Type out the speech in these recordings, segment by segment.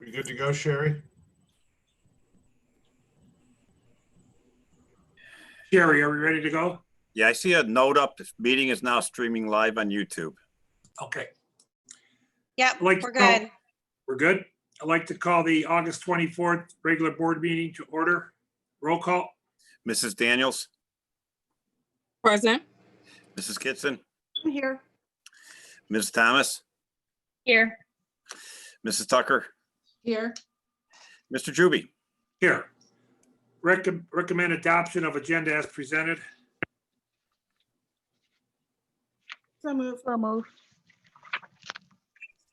We good to go, Sherry? Sherry, are we ready to go? Yeah, I see a note up. This meeting is now streaming live on YouTube. Okay. Yep, Like we're to call- good. We're good. I'd like to call the August 24th regular board meeting to order. Roll call. Mrs. Daniels, Present. Mrs. Kitson, I'm here. Ms. Thomas, Here. Mrs. Tucker, Here. Mr. Juby. Here. Recommend adoption of agenda as presented. So move. So move.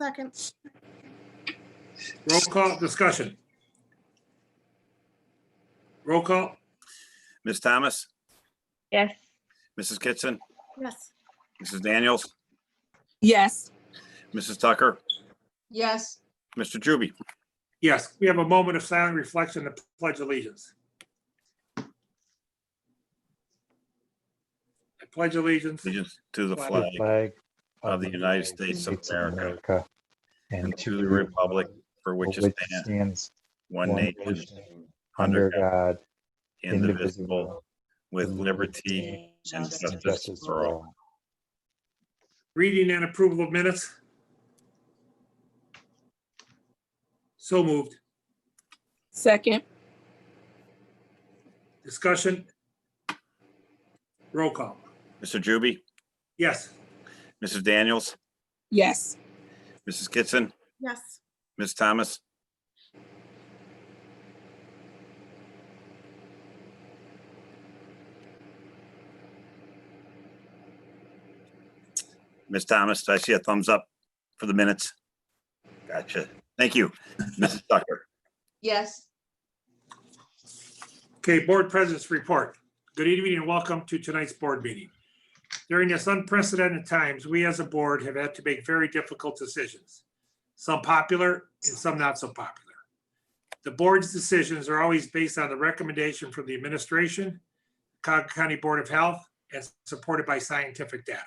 Second. Roll call discussion. Roll call. Ms. Thomas, Yes. Mrs. Kitson, Yes. Mrs. Daniels, Yes. Mrs. Tucker, Yes. Mr. Juby. Yes, we have a moment of silent reflection to pledge allegiance. I pledge allegiance Allegiance to the Flag. flag flag of the United States of America and to the republic for which it stands, one nation, under God, indivisible, with liberty and justice for all. Reading and approval of minutes. So moved. Second. Discussion. Roll call. Mr. Juby, Yes. Mrs. Daniels, Yes. Mrs. Kitson, Yes. Ms. Thomas, Ms. Thomas, I see a thumbs up for the minutes. Gotcha. Thank you. Mrs. Tucker. Yes. Okay, board president's report. Good evening and welcome to tonight's board meeting. During this unprecedented times, we as a board have had to make very difficult decisions, some popular and some not so popular. The board's decisions are always based on the recommendation from the administration, Cuyahoga County Board of Health, and supported by scientific data.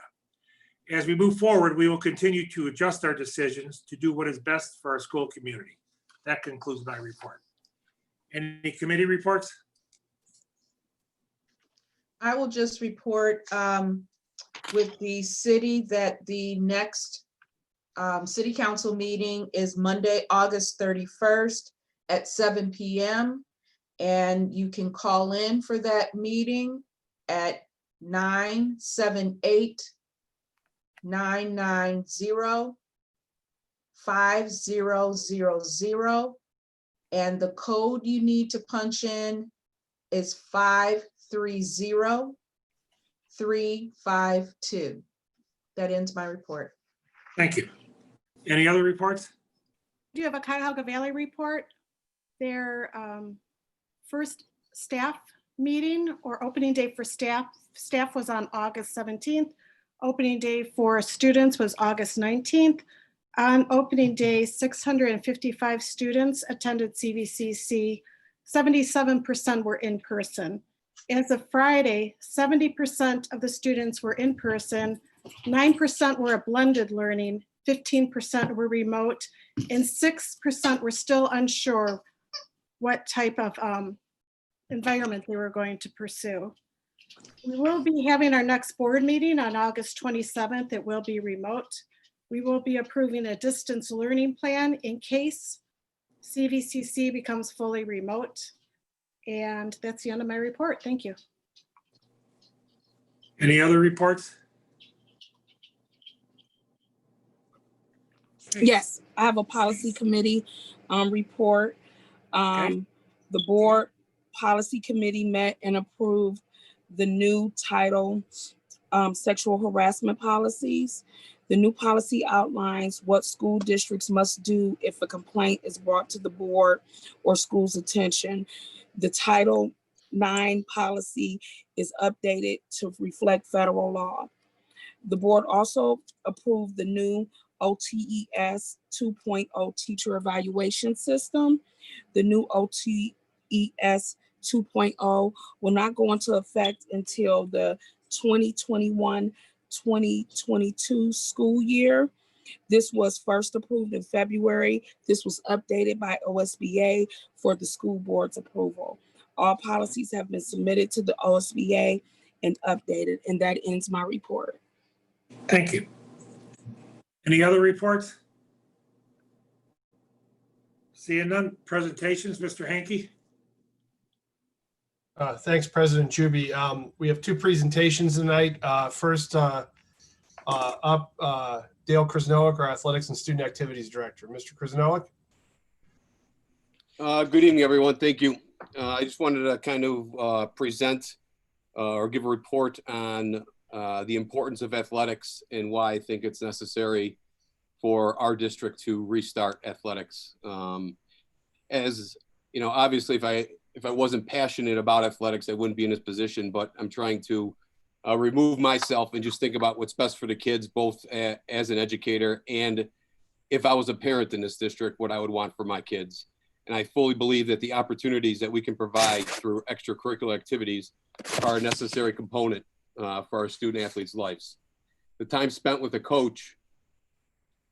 As we move forward, we will continue to adjust our decisions to do what is best for our school community. That concludes my report. Any committee reports? I will just report with the city that the next city council meeting is Monday, August 31st at 7 p.m. And you can call in for that meeting at 978-990-5000. And the code you need to punch in is 530352. That ends my report. Thank you. Any other reports? Do you have a Cuyahoga Valley report? Their first staff meeting or opening day for staff was on August 17th. Opening day for students was August 19th. On opening day, 655 students attended CVCC. 77% were in person. As of Friday, 70% of the students were in person, 9% were a blended learning, 15% were remote, and 6% were still unsure what type of environment they were going to pursue. We will be having our next board meeting on August 27th. It will be remote. We will be approving a distance learning plan in case CVCC becomes fully remote. And that's the end of my report. Thank you. Any other reports? Yes, I have a policy committee report. Okay. The board policy committee met and approved the new title sexual harassment policies. The new policy outlines what school districts must do if a complaint is brought to the board or school's attention. The Title IX policy is updated to reflect federal law. The board also approved the new OTES 2.0 teacher evaluation system. The new OTES 2.0 will not go into effect until the 2021-2022 school year. This was first approved in February. This was updated by OSBA for the school board's approval. All policies have been submitted to the OSBA and updated, and that ends my report. Thank you. Any other reports? Seeing none. Presentations, Mr. Hanky? Thanks, President Chuby. We have two presentations tonight. First up, Dale Krasnowick, our Athletics and Student Activities Director. Mr. Krasnowick? Good evening, everyone. Thank you. I just wanted to kind of present or give a report on the importance of athletics and why I think it's necessary for our district to restart athletics. As you know, obviously, if I wasn't passionate about athletics, I wouldn't be in this position, but I'm trying to remove myself and just think about what's best for the kids, both as an educator and if I was a parent in this district, what I would want for my kids. And I fully believe that the opportunities that we can provide through extracurricular activities are a necessary component for our student athletes' lives. The time spent with a coach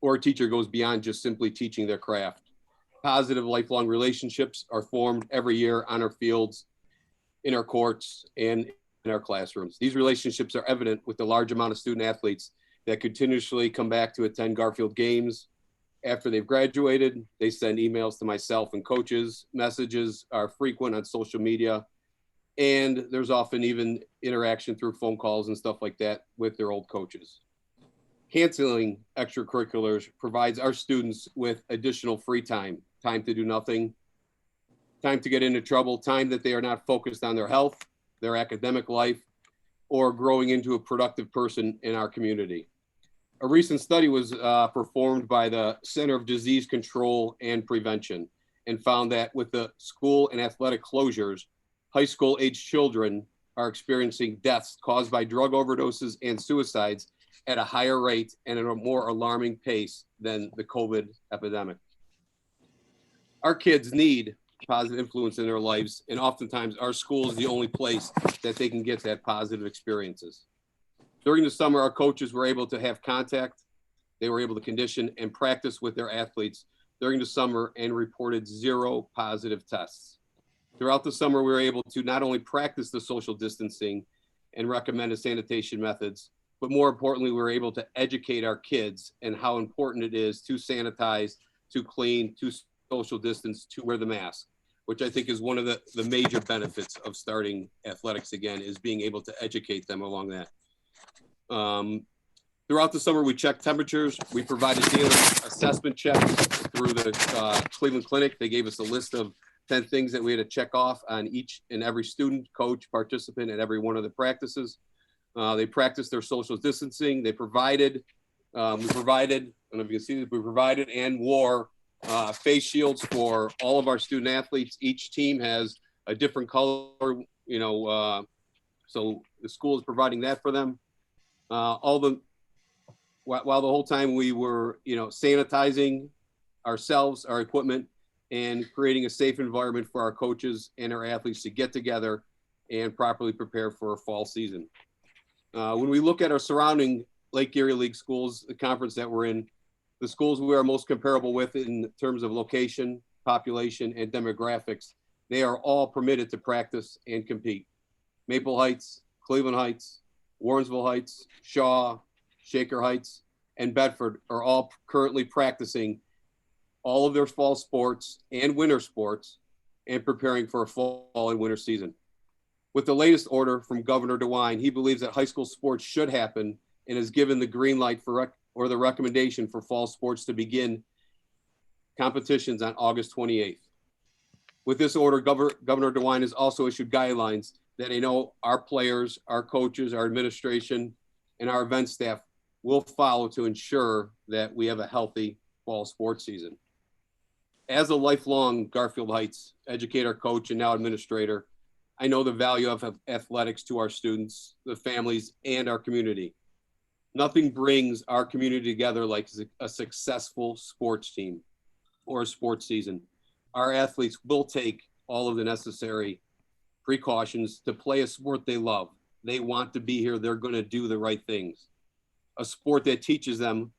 or a teacher goes beyond just simply teaching their craft. Positive lifelong relationships are formed every year on our fields, in our courts, and in our classrooms. These relationships are evident with the large amount of student athletes that continuously come back to attend Garfield games. After they've graduated, they send emails to myself and coaches. Messages are frequent on social media, and there's often even interaction through phone calls and stuff like that with their old coaches. Canceling extracurriculars provides our students with additional free time, time to do nothing, time to get into trouble, time that they are not focused on their health, their academic life, or growing into a productive person in our community. A recent study was performed by the Center of Disease Control and Prevention and found that with the school and athletic closures, high school age children are experiencing deaths caused by drug overdoses and suicides at a higher rate and at a more alarming pace than the COVID epidemic. Our kids need positive influence in their lives, and oftentimes our school is the only place that they can get that positive experiences. During the summer, our coaches were able to have contact. They were able to condition and practice with their athletes during the summer and reported 0 positive tests. Throughout the summer, we were able to not only practice the social distancing and recommended sanitation methods, but more importantly, we were able to educate our kids and how important it is to sanitize, to clean, to social distance, to wear the mask, which I think is one of the major benefits of starting athletics again, is being able to educate them along that. Throughout the summer, we checked temperatures. We provided daily assessment checks through the Cleveland Clinic. They gave us a list of 10 things that we had to check off on each and every student, coach, participant at every one of the practices. They practiced their social distancing. They provided, I don't know if you can see this, we provided and wore face shields for all of our student athletes. Each team has a different color, so the school is providing that for them. While the whole time we were, sanitizing ourselves, our equipment, and creating a safe environment for our coaches and our athletes to get together and properly prepare for a fall season. When we look at our surrounding Lake Erie League schools, the conference that we're in, the schools we are most comparable with in terms of location, population, and demographics, they are all permitted to practice and compete. Maple Heights, Cleveland Heights, Warrensville Heights, Shaw, Shaker Heights, and Bedford are all currently practicing all of their fall sports and winter sports and preparing for a fall and winter season. With the latest order from Governor DeWine, he believes that high school sports should happen and has given the green light or the recommendation for fall sports to begin competitions on August 28th. With this order, Governor DeWine has also issued guidelines that I know our players, our coaches, our administration, and our event staff will follow to ensure that we have a healthy fall sports season. As a lifelong Garfield Heights educator, coach, and now administrator, I know the value of athletics to our students, the families, and our community. Nothing brings our community together like a successful sports team or a sports season. Our athletes will take all of the necessary precautions to play a sport they love. They want to be here. They're going to do the right things. A sport that teaches them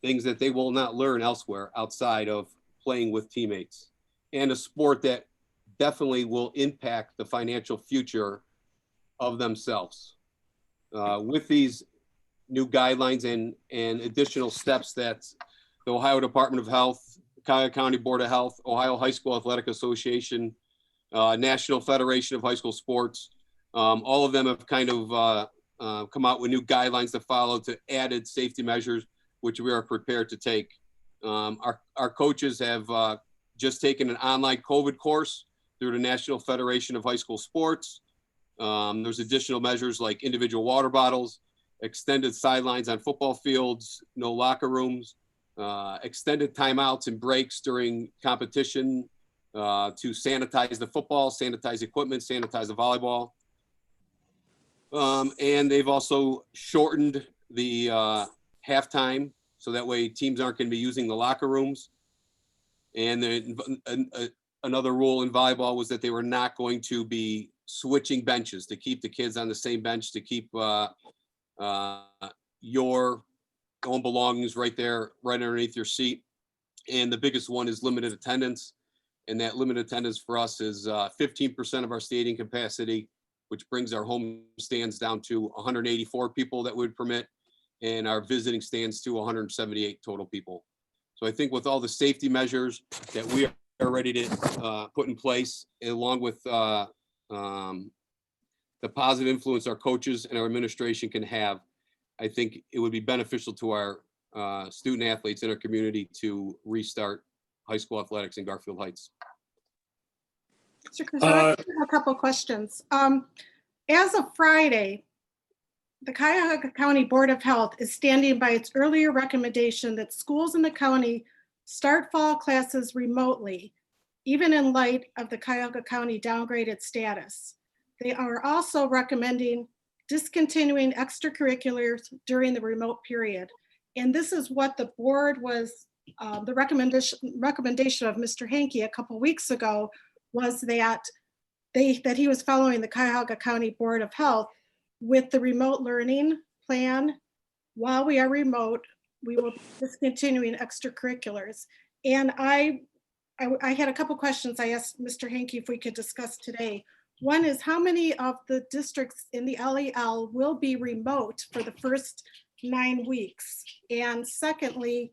things that they will not learn elsewhere outside of playing with teammates, and a sport that definitely will impact the financial future of themselves. With these new guidelines and additional steps that the Ohio Department of Health, Cuyahoga County Board of Health, Ohio High School Athletic Association, National Federation of High School Sports, all of them have kind of come out with new guidelines to follow to added safety measures, which we are prepared to take. Our coaches have just taken an online COVID course through the National Federation of High School Sports. There's additional measures like individual water bottles, extended sidelines on football fields, no locker rooms, extended timeouts and breaks during competition to sanitize the football, sanitize equipment, sanitize the volleyball. And they've also shortened the halftime, so that way teams aren't going to be using the locker rooms. And then another rule in volleyball was that they were not going to be switching benches, to keep the kids on the same bench, to keep your own belongings right there, right underneath your seat. And the biggest one is limited attendance. And that limited attendance for us is 15% of our stadium capacity, which brings our home stands down to 184 people that would permit, and our visiting stands to 178 total people. So I think with all the safety measures that we are ready to put in place, along with the positive influence our coaches and our administration can have, I think it would be beneficial to our student athletes in our community to restart high school athletics in Garfield Heights. Mr. Cruz, I have a couple of questions. As of Friday, the Cuyahoga County Board of Health is standing by its earlier recommendation that schools in the county start fall classes remotely, even in light of the Cuyahoga County downgraded status. They are also recommending discontinuing extracurriculars during the remote period. And this is what the board was, the recommendation of Mr. Hankey a couple weeks ago was that he was following the Cuyahoga County Board of Health with the remote learning plan. While we are remote, we will be discontinuing extracurriculars. And I had a couple questions I asked Mr. Hankey if we could discuss today. One is, how many of the districts in the LEL will be remote for the first 9 weeks? And secondly,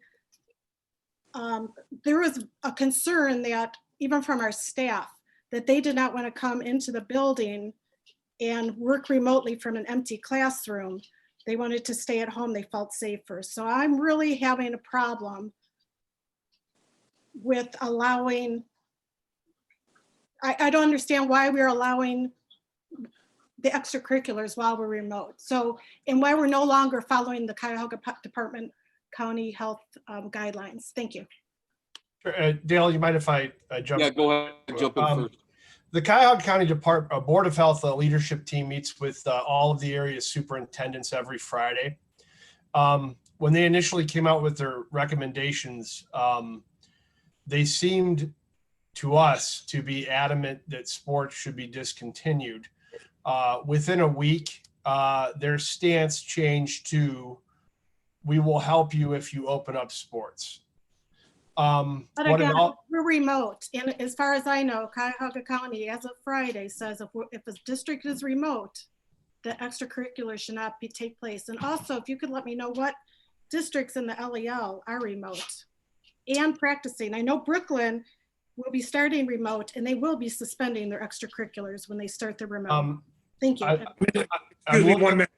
there was a concern that even from our staff, that they did not want to come into the building and work remotely from an empty classroom. They wanted to stay at home. They felt safer. So I'm really having a problem with allowing, I don't understand why we're allowing the extracurriculars while we're remote. So, and why we're no longer following the Cuyahoga Department County Health guidelines. Thank you. Dale, you mind if I jump? Yeah, go ahead, jump in first. The Cuyahoga County Board of Health leadership team meets with all of the area superintendents every Friday. When they initially came out with their recommendations, they seemed to us to be adamant that sports should be discontinued. Within a week, their stance changed to, we will help you if you open up sports. But again, we're remote. And as far as I know, Cuyahoga County, as of Friday, says if a district is remote, the extracurricular should not take place. And also, if you could let me know what districts in the LEL are remote and practicing. I know Brooklyn will be starting remote, and they will be suspending their extracurriculars when they start their remote. Thank you. Excuse me 1 minute,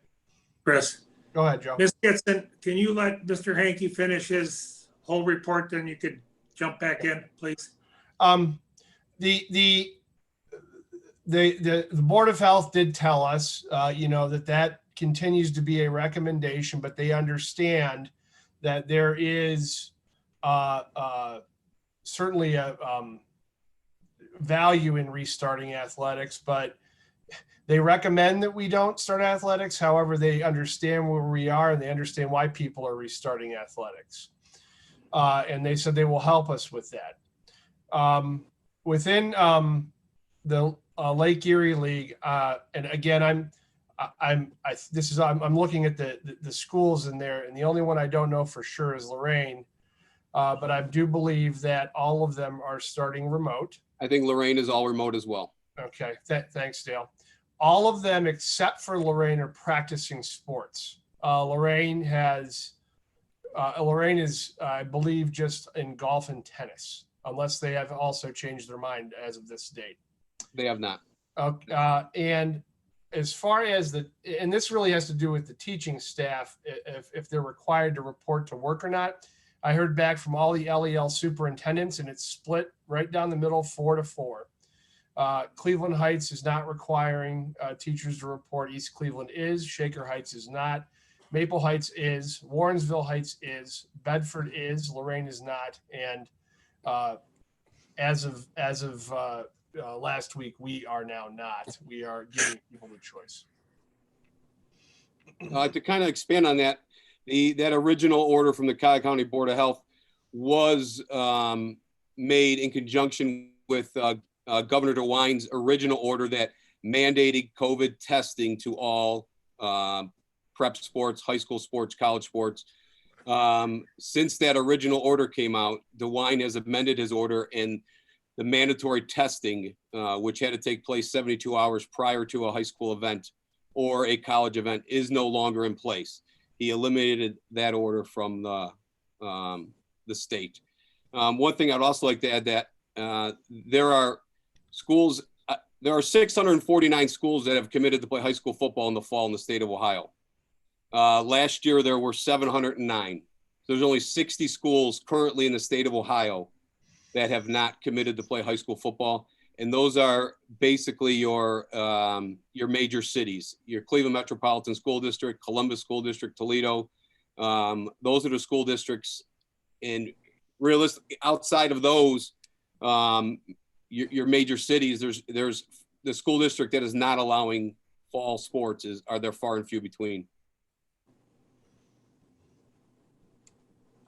Chris. Go ahead, Joe. Ms. Kitson, can you let Mr. Hankey finish his whole report, then you could jump back in, please? The Board of Health did tell us, that continues to be a recommendation, but they understand that there is certainly a value in restarting athletics, but they recommend that we don't start athletics. However, they understand where we are and they understand why people are restarting athletics. And they said they will help us with that. Within the Lake Erie League, and again, I'm looking at the schools in there, and the only one I don't know for sure is Lorraine. But I do believe that all of them are starting remote. I think Lorraine is all remote as well. Okay, thanks, Dale. All of them except for Lorraine are practicing sports. Lorraine is, I believe, just in golf and tennis, unless they have also changed their mind as of this date. They have not. And as far as and this really has to do with the teaching staff, if they're required to report to work or not. I heard back from all the LEL superintendents, and it's split right down the middle, 4-4. Cleveland Heights is not requiring teachers to report. East Cleveland is. Shaker Heights is not. Maple Heights is. Warrensville Heights is. Bedford is. Lorraine is not. And as of last week, we are now not. We are giving people the choice. To kind of expand on that, that original order from the Cuyahoga County Board of Health was made in conjunction with Governor DeWine's original order that mandated COVID testing to all prep sports, high school sports, college sports. Since that original order came out, DeWine has amended his order, and the mandatory testing, which had to take place 72 hours prior to a high school event or a college event, is no longer in place. He eliminated that order from the state. One thing I'd also like to add that there are schools, there are 649 schools that have committed to play high school football in the fall in the state of Ohio. Last year, there were 709. So there's only 60 schools currently in the state of Ohio that have not committed to play high school football. And those are basically your major cities, your Cleveland Metropolitan School District, Columbus School District, Toledo. Those are the school districts. And realistically, outside of those, your major cities, there's the school district that is not allowing fall sports are there far and few between.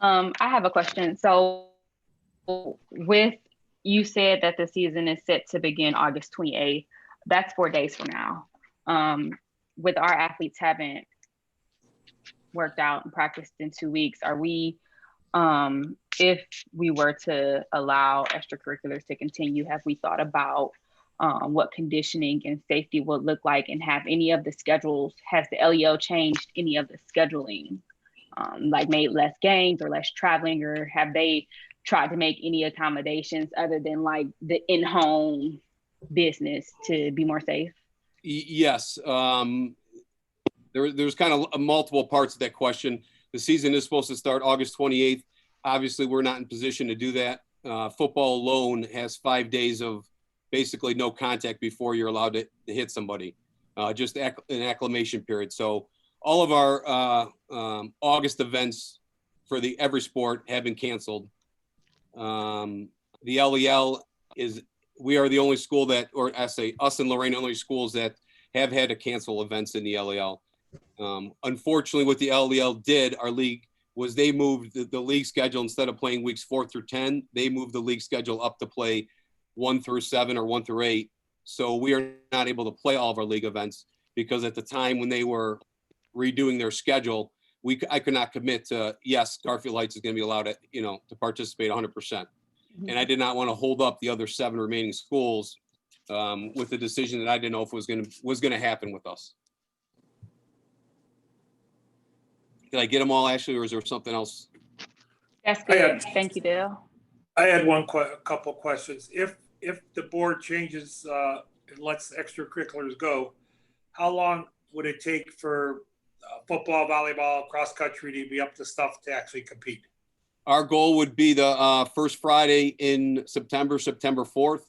I have a question. So you said that the season is set to begin August 28th. That's 4 days from now. With our athletes haven't worked out and practiced in 2 weeks, are we, if we were to allow extracurriculars to continue, have we thought about what conditioning and safety would look like, and have any of the schedules, has the LEO changed any of the scheduling, like made less games or less traveling, or have they tried to make any accommodations other than like the in-home business to be more safe? Yes. There's kind of multiple parts of that question. The season is supposed to start August 28th. Obviously, we're not in position to do that. Football alone has 5 days of basically no contact before you're allowed to hit somebody, just an acclimation period. So all of our August events for every sport have been canceled. The LEL we are the only school that, or I say us and Lorraine, only schools that have had to cancel events in the LEL. Unfortunately, what the LEL did, our league, was they moved the league schedule. Instead of playing weeks 4 through 10, they moved the league schedule up to play 1 through 7 or 1 through 8. So we are not able to play all of our league events because at the time when they were redoing their schedule, I could not commit to, yes, Garfield Heights is going to be allowed to participate 100%. And I did not want to hold up the other 7 remaining schools with the decision that I didn't know if was going to happen with us. Did I get them all, Ashley, or is there something else? That's good. Thank you, Dale. I had couple questions. If the board changes and lets extracurriculars go, how long would it take for football, volleyball, cross country to be up to stuff to actually compete? Our goal would be the first Friday in September 4th.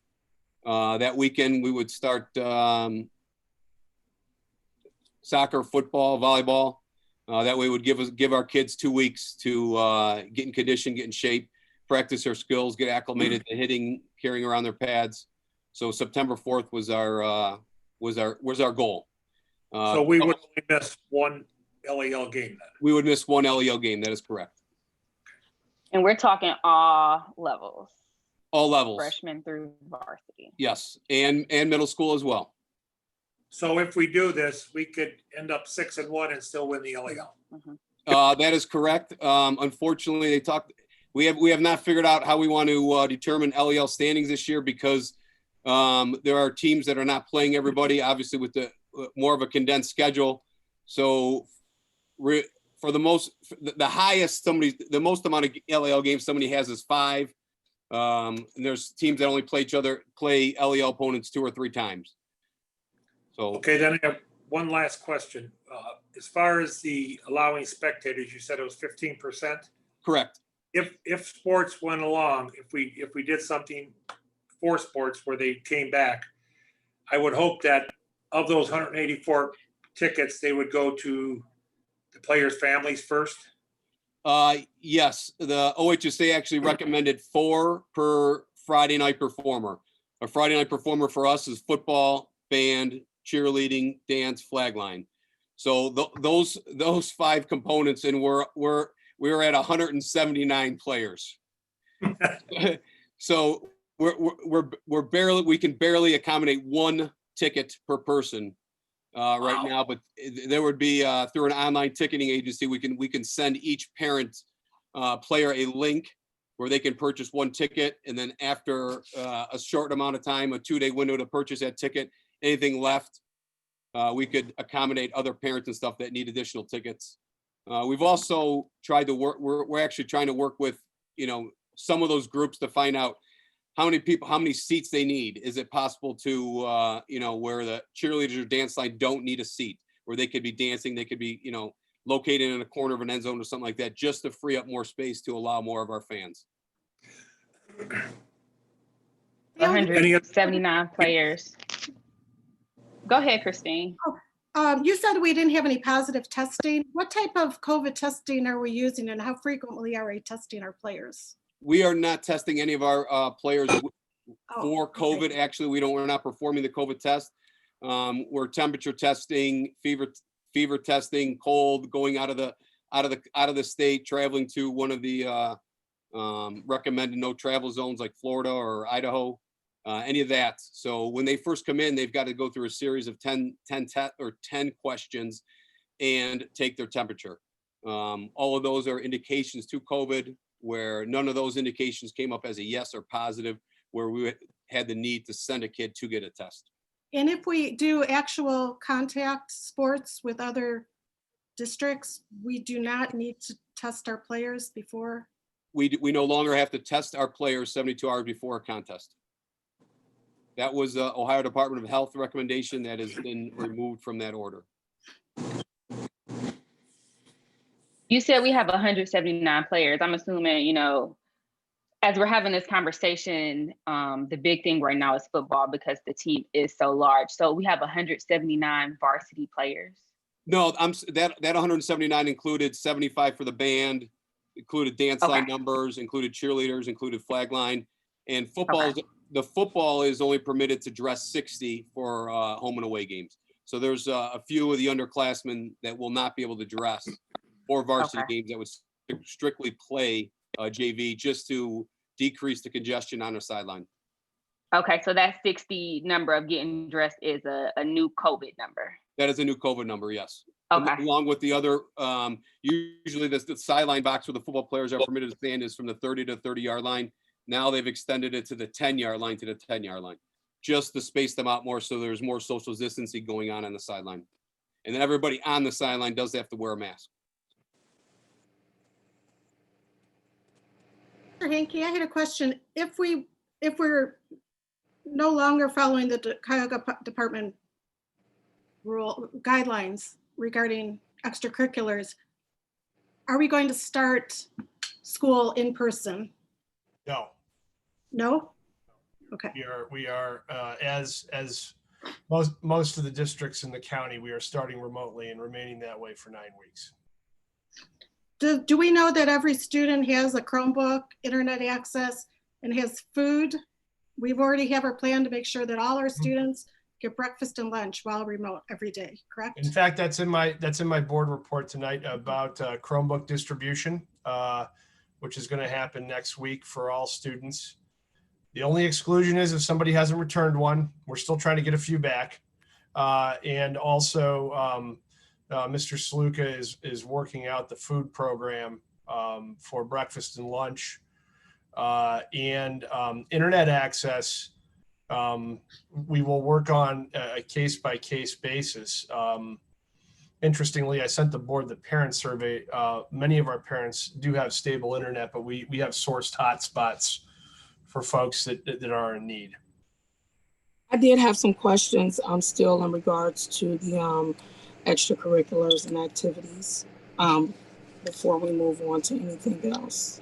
That weekend we would start soccer, football, volleyball. That way it would give our kids 2 weeks to get in condition, get in shape, practice their skills, get acclimated to hitting, carrying around their pads. So September 4th was our goal. So we would only miss one LEL game then? We would miss one LEL game. That is correct. And we're talking all levels. All levels. Freshman through varsity. Yes, and middle school as well. So if we do this, we could end up 6-1 and still win the LAL. That is correct. Unfortunately, we have not figured out how we want to determine LEL standings this year because there are teams that are not playing everybody, obviously with the more of a condensed schedule. So for the most amount of LEL games somebody has is 5. And there's teams that only play LEL opponents 2 or 3 times. So Okay, then I have one last question. As far as the allowing spectators, you said it was 15%. correct. If sports went along, if we did something for sports where they came back, I would hope that of those 184 tickets, they would go to the players' families first. Yes, the OHSA actually recommended 4 per Friday night performer. A Friday night performer for us is football, band, cheerleading, dance, flag line. So those 5 components, and we're at 179 players. So we can barely accommodate 1 ticket per person right now, but there would be through an online ticketing agency, we can send each parent player a link where they can purchase 1 ticket, and then after a short amount of time, a 2-day window to purchase that ticket, anything left, we could accommodate other parents and stuff that need additional tickets. We've also tried to work, we're actually trying to work with, some of those groups to find out how many seats they need. Is it possible to, where the cheerleaders or dance line don't need a seat, where they could be dancing, they could be, located in a corner of an end zone or something like that, just to free up more space to allow more of our fans. 179 players. Go ahead, Christine. You said we didn't have any positive testing. What type of COVID testing are we using and how frequently are we testing our players? We are not testing any of our players for COVID. Okay. Actually, we're not performing the COVID test. We're temperature testing, fever testing, cold, going out of the state, traveling to one of the recommended no travel zones like Florida or Idaho, any of that. So when they first come in, they've got to go through a series of 10 questions and take their temperature. All of those are indications to COVID, where none of those indications came up as a yes or positive, where we had the need to send a kid to get a test. And if we do actual contact sports with other districts, we do not need to test our players before? We no longer have to test our players 72 hours before a contest. That was the Ohio Department of Health recommendation that has been removed from that order. You said we have 179 players. I'm assuming, as we're having this conversation, the big thing right now is football because the team is so large. So we have 179 varsity players. No, that 179 included 75 for the band, included dance line numbers, included cheerleaders, included flag line, and football. Okay. The football is only permitted to dress 60 for home and away games. So there's a few of the underclassmen that will not be able to dress for varsity games that would strictly play JV, just to decrease the congestion on the sideline. Okay, so that 60 number of getting dressed is a new COVID number. That is a new COVID number, yes. Okay. Along with the other, usually the sideline box where the football players are permitted to stand is from the 30 to 30-yard line. Now they've extended it to the 10-yard line to the 10-yard line, just to space them out more so there's more social distancing going on the sideline. And then everybody on the sideline does have to wear a mask. Mr. Hankey, I had a question. If we're no longer following the Cuyahoga Department rule guidelines regarding extracurriculars, are we going to start school in person? No. No? Okay. We are as most of the districts in the county, we are starting remotely and remaining that way for 9 weeks. Do we know that every student has a Chromebook, internet access, and has food? We've already have our plan to make sure that all our students get breakfast and lunch while remote every day, correct? In fact, that's in my board report tonight about Chromebook distribution, which is going to happen next week for all students. The only exclusion is if somebody hasn't returned one. We're still trying to get a few back. And also Mr. Saluka is working out the food program for breakfast and lunch, and internet access. We will work on a case-by-case basis. Interestingly, I sent the board the parent survey. Many of our parents do have stable internet, but we have sourced hotspots for folks that are in need. I did have some questions still in regards to the extracurriculars and activities before we move on to anything else.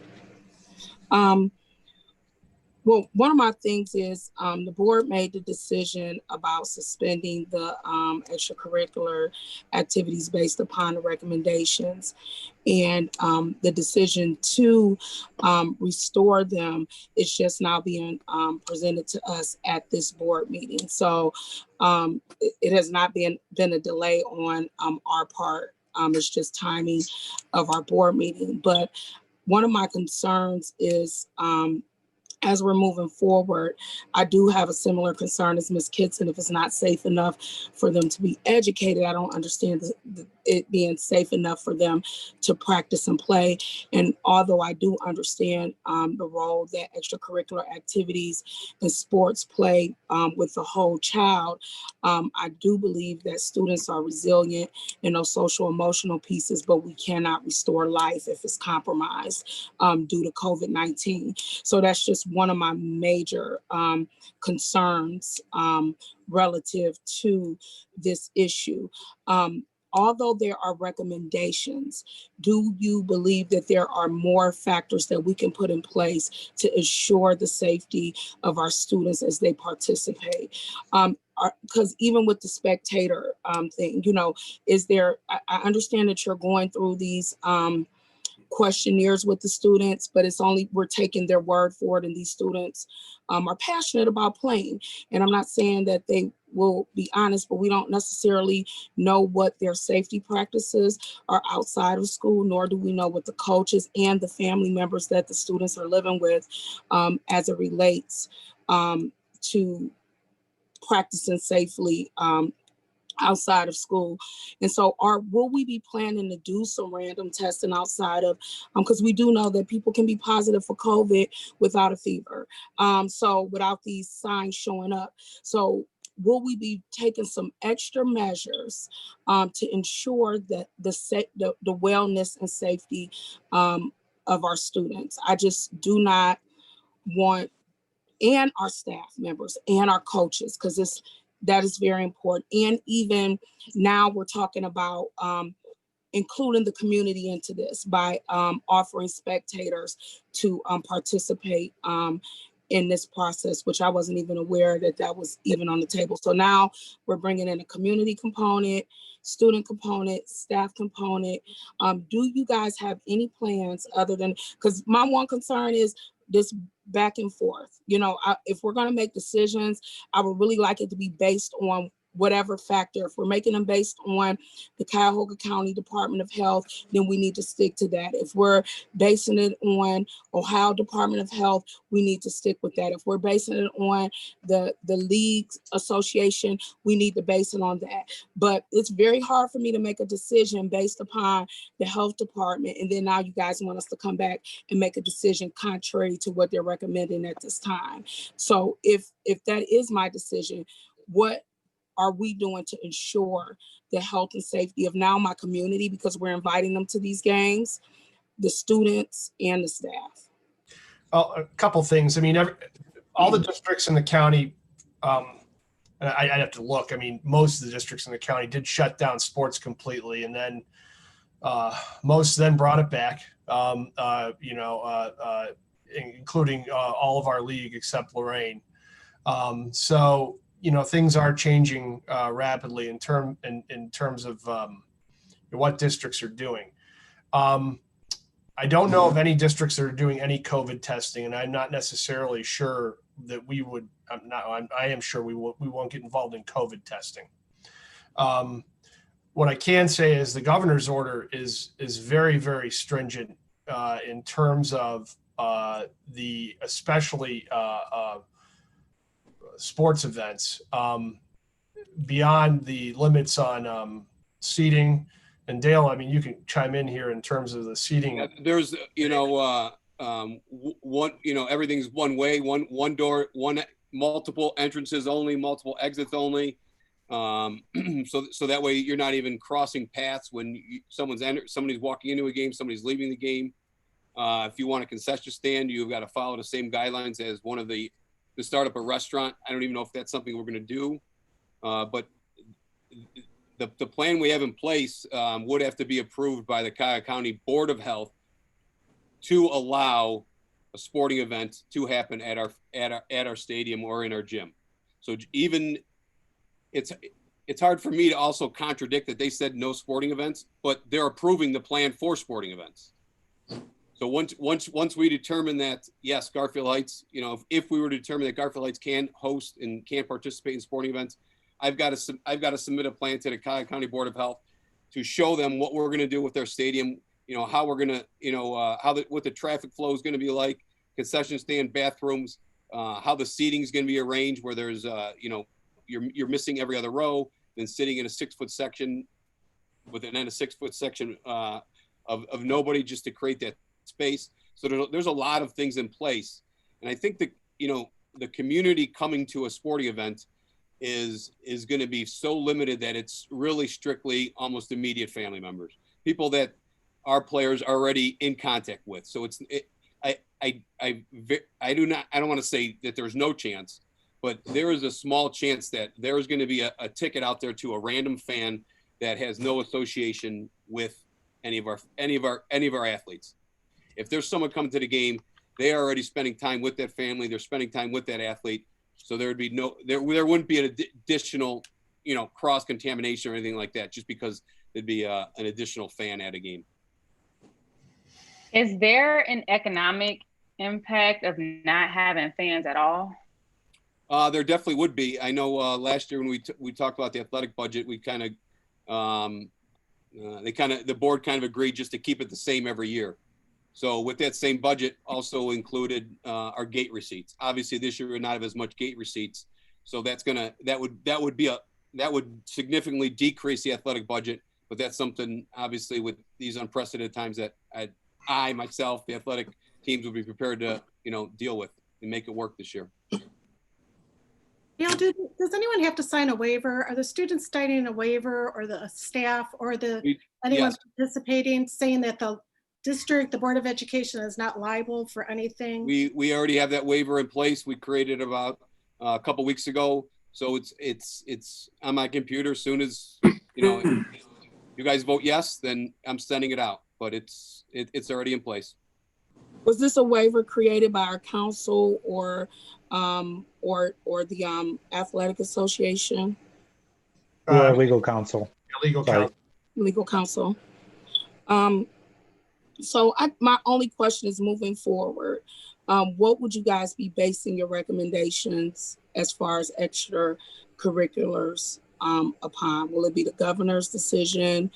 Well, one of my things is the board made the decision about suspending the extracurricular activities based upon the recommendations, and the decision to restore them is just now being presented to us at this board meeting. So it has not been a delay on our part. It's just timing of our board meeting. But one of my concerns is as we're moving forward, I do have a similar concern as Ms. Kitson. If it's not safe enough for them to be educated, I don't understand it being safe enough for them to practice and play. And although I do understand the role that extracurricular activities and sports play with the whole child, I do believe that students are resilient in those social emotional pieces, but we cannot restore life if it's compromised due to COVID-19. So that's just one of my major concerns relative to this issue. Although there are recommendations, do you believe that there are more factors that we can put in place to ensure the safety of our students as they participate? Because even with the spectator thing, you know, is there, I understand that you're going through these questionnaires with the students, but it's only, we're taking their word for it, and these students are passionate about playing. And I'm not saying that they will be honest, but we don't necessarily know what their safety practices are outside of school, nor do we know what the coaches and the family members that the students are living with as it relates to practicing safely outside of school. And so will we be planning to do some random testing outside of, because we do know that people can be positive for COVID without a fever. So without these signs showing up. So will we be taking some extra measures to ensure that the wellness and safety of our students? I just do not want, and our staff members and our coaches, because that is very important. And even now we're talking about including the community into this by offering spectators to participate in this process, which I wasn't even aware that was even on the table. So now we're bringing in a community component, student component, staff component. Do you guys have any plans other than, because my one concern is this back and forth. You know, if we're going to make decisions, I would really like it to be based on whatever factor. If we're making them based on the Cuyahoga County Department of Health, then we need to stick to that. If we're basing it on Ohio Department of Health, we need to stick with that. If we're basing it on the League Association, we need to base it on that. But it's very hard for me to make a decision based upon the health department, and then now you guys want us to come back and make a decision contrary to what they're recommending at this time. So if that is my decision, what are we doing to ensure the health and safety of now my community, because we're inviting them to these games, the students and the staff? Well, a couple things. I mean, all the districts in the county, I'd have to look. I mean, most of the districts in the county did shut down sports completely, and then most then brought it back, including all of our league except Lorraine. So, you know, things are changing rapidly in terms of what districts are doing. I don't know of any districts that are doing any COVID testing, and I'm not necessarily sure that we would. I am sure we won't get involved in COVID testing. What I can say is the governor's order is very, very stringent in terms of especially sports events. beyond the limits on seating. And Dale, I mean, you can chime in here in terms of the seating. Yeah, there's, everything's one way, one door, multiple entrances only, multiple exits only. So that way you're not even crossing paths when somebody's walking into a game, somebody's leaving the game. If you want a concession stand, you've got to follow the same guidelines as to start up a restaurant. I don't even know if that's something we're going to do. But the plan we have in place would have to be approved by the Cuyahoga County Board of Health to allow a sporting event to happen at our stadium or in our gym. So even it's hard for me to also contradict that they said no sporting events, but they're approving the plan for sporting events. So once we determine that, yes, Garfield Heights, if we were to determine that Garfield Heights can host and can participate in sporting events, I've got to submit a plan to the Cuyahoga County Board of Health to show them what we're going to do with their stadium, how we're going to, what the traffic flow is going to be like, concession stand, bathrooms, how the seating is going to be arranged, where there's, you're missing every other row, then sitting in a 6-foot section within a 6-foot section of nobody, just to create that space. So there's a lot of things in place. And I think that, the community coming to a sporting event is going to be so limited that it's really strictly almost immediate family members, people that our players are already in contact with. So I don't want to say that there's no chance, but there is a small chance that there is going to be a ticket out there to a random fan that has no association with any of our athletes. If there's someone coming to the game, they are already spending time with that family. They're spending time with that athlete. So there wouldn't be an additional, cross contamination or anything like that, just because there'd be an additional fan at a game. Is there an economic impact of not having fans at all? There definitely would be. I know last year when we talked about the athletic budget, we kind of, the board kind of agreed just to keep it the same every year. So with that same budget also included our gate receipts. Obviously this year we would not have as much gate receipts. So that would significantly decrease the athletic budget, but that's something obviously with these unprecedented times that I myself, the athletic teams would be prepared to, deal with and make it work this year. Does anyone have to sign a waiver? Are the students signing a waiver, or the staff, or anyone Yes. participating, saying that the district, the Board of Education, is not liable for anything? We already have that waiver in place. We created about a couple weeks ago. So it's on my computer. As soon as you guys vote yes, then I'm sending it out. But it's already in place. Was this a waiver created by our council or the athletic association? Legal counsel. Legal counsel. So my only question is, moving forward, what would you guys be basing your recommendations as far as extracurriculars upon? Will it be the governor's decision?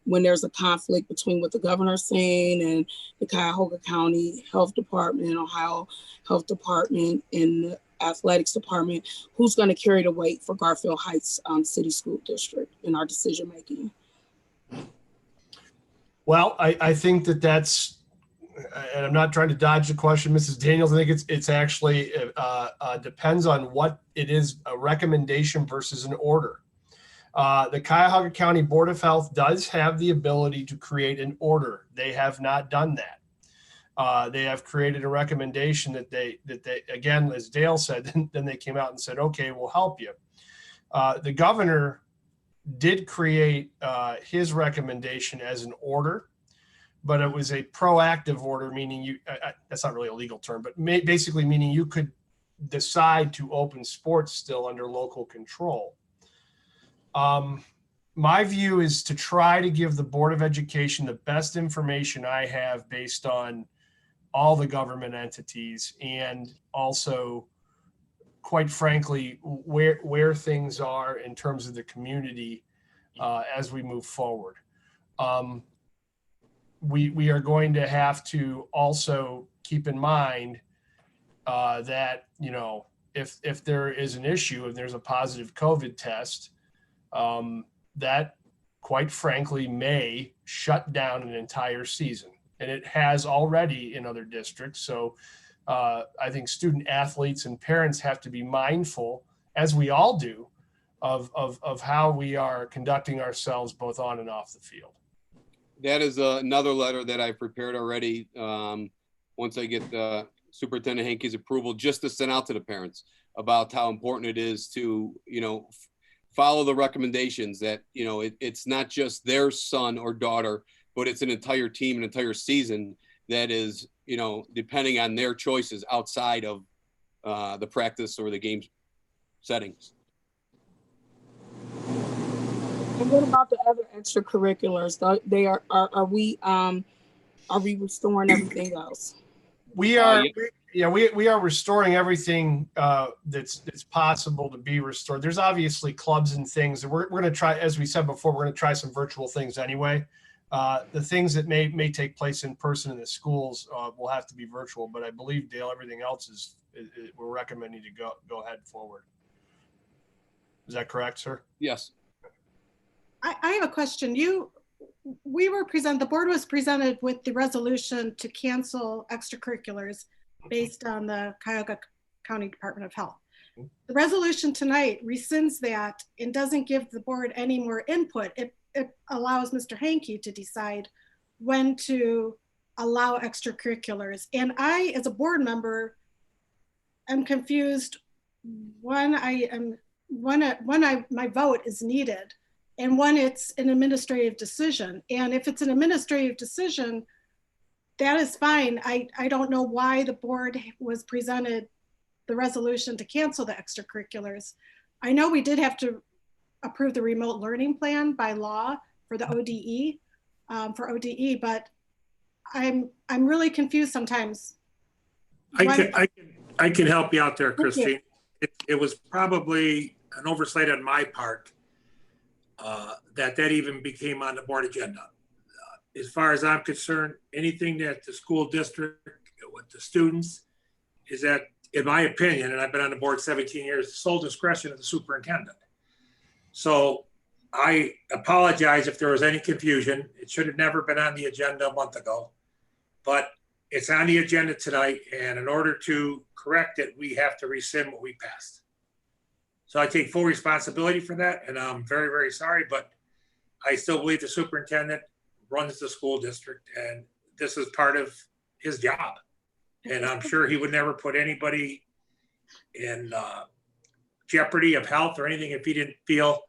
When there's a conflict between what the governor's saying and the Cuyahoga County Health Department, Ohio Health Department, and the Athletics Department, who's going to carry the weight for Garfield Heights City School District in our decision making? Well, I think that's, and I'm not trying to dodge the question, Mrs. Daniels. I think it's actually depends on what it is, a recommendation versus an order. The Cuyahoga County Board of Health does have the ability to create an order. They have not done that. They have created a recommendation that they again, as Dale said, then they came out and said, okay, we'll help you. The governor did create his recommendation as an order, but it was a proactive order, meaning that's not really a legal term, but basically meaning you could decide to open sports still under local control. My view is to try to give the Board of Education the best information I have based on all the government entities, and also, quite frankly, where things are in terms of the community as we move forward. We are going to have to also keep in mind that, if there is an issue, if there's a positive COVID test, that quite frankly may shut down an entire season. And it has already in other districts. So I think student athletes and parents have to be mindful, as we all do, of how we are conducting ourselves both on and off the field. That is another letter that I prepared already. Once I get Superintendent Hankey's approval, just to send out to the parents about how important it is to, follow the recommendations that, it's not just their son or daughter, but it's an entire team, an entire season that is, depending on their choices outside of the practice or the game settings. And what about the other extracurriculars? Are we restoring everything else? We are, we are restoring everything that's possible to be restored. There's obviously clubs and things that we're going to try, as we said before, we're going to try some virtual things anyway. The things that may take place in person in the schools will have to be virtual, but I believe, Dale, everything else is we're recommending to go ahead forward. Is that correct, sir? Yes. I have a question. The board was presented with the resolution to cancel extracurriculars based on the Cuyahoga County Department of Health. The resolution tonight rescinds that and doesn't give the board any more input. It allows Mr. Hankey to decide when to allow extracurriculars. And I, as a board member, am confused when my vote is needed and when it's an administrative decision. And if it's an administrative decision, that is fine. I don't know why the board was presented the resolution to cancel the extracurriculars. I know we did have to approve the remote learning plan by law for the ODE, but I'm really confused sometimes. I can help you out there, Christine. It was probably an oversight on my part that even became on the board agenda. As far as I'm concerned, anything that the school district with the students is that, in my opinion, and I've been on the board 17 years, sole discretion of the superintendent. So I apologize if there was any confusion. It should have never been on the agenda a month ago, but it's on the agenda tonight. And in order to correct it, we have to rescind what we passed. So I take full responsibility for that. And I'm very, very sorry, but I still believe the superintendent runs the school district and this is part of his job. And I'm sure he would never put anybody in jeopardy of health or anything if he didn't feel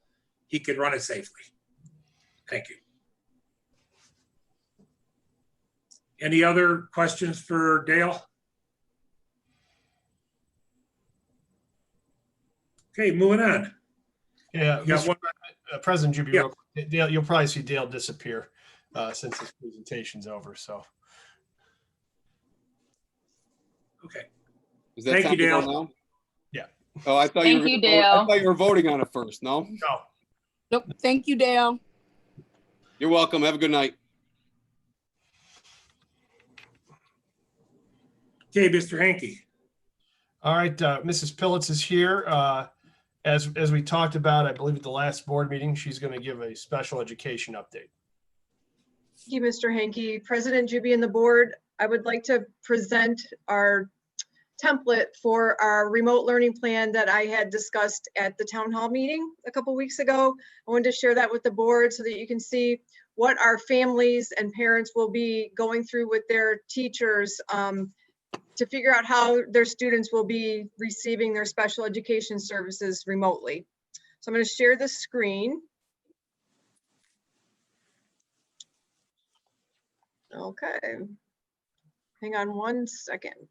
he could run it safely. Thank you. Any other questions for Dale? Okay, moving on. Yeah, Mr. President Juby, Yeah. real quick. Dale, you'll probably see Dale disappear since this presentation's over. So, Okay. Is that Thank time you, to go Dale. now? Yeah. Oh, I thought Thank you, Dale. I thought you were voting on it first. No? no. Nope. Thank you, Dale. You're welcome. Have a good night. Okay, Mr. Hankey. All right, Mrs. Pillitz is here. As we talked about, I believe at the last board meeting, she's going to give a special education update. Thank you, Mr. Hankey. President Juby and the board, I would like to present our template for our remote learning plan that I had discussed at the town hall meeting a couple weeks ago. I wanted to share that with the board so that you can see what our families and parents will be going through with their teachers to figure out how their students will be receiving their special education services remotely. So I'm going to share the screen. Okay. Hang on one second.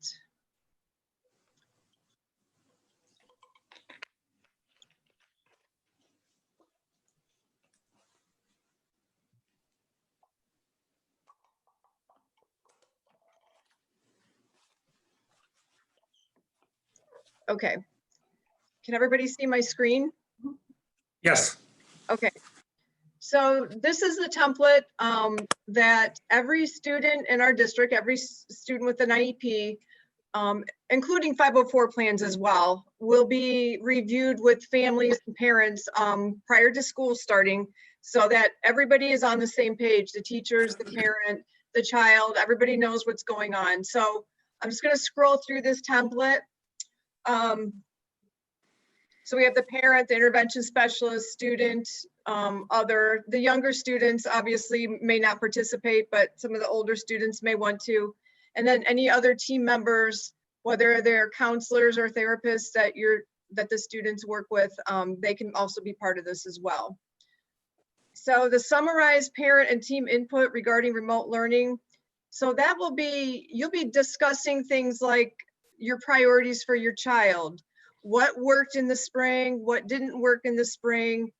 Okay. Can everybody see my screen? Yes. Okay. So this is the template that every student in our district, every student with an IEP including 504 plans as well, will be reviewed with families and parents prior to school starting, so that everybody is on the same page, the teachers, the parent, the child, everybody knows what's going on. So I'm just going to scroll through this template. So we have the parent, the intervention specialist, student, the younger students obviously may not participate, but some of the older students may want to. And then any other team members, whether they're counselors or therapists that the students work with, they can also be part of this as well. So the summarized parent and team input regarding remote learning. So that will be, you'll be discussing things like your priorities for your child. What worked in the spring, what didn't work in the spring,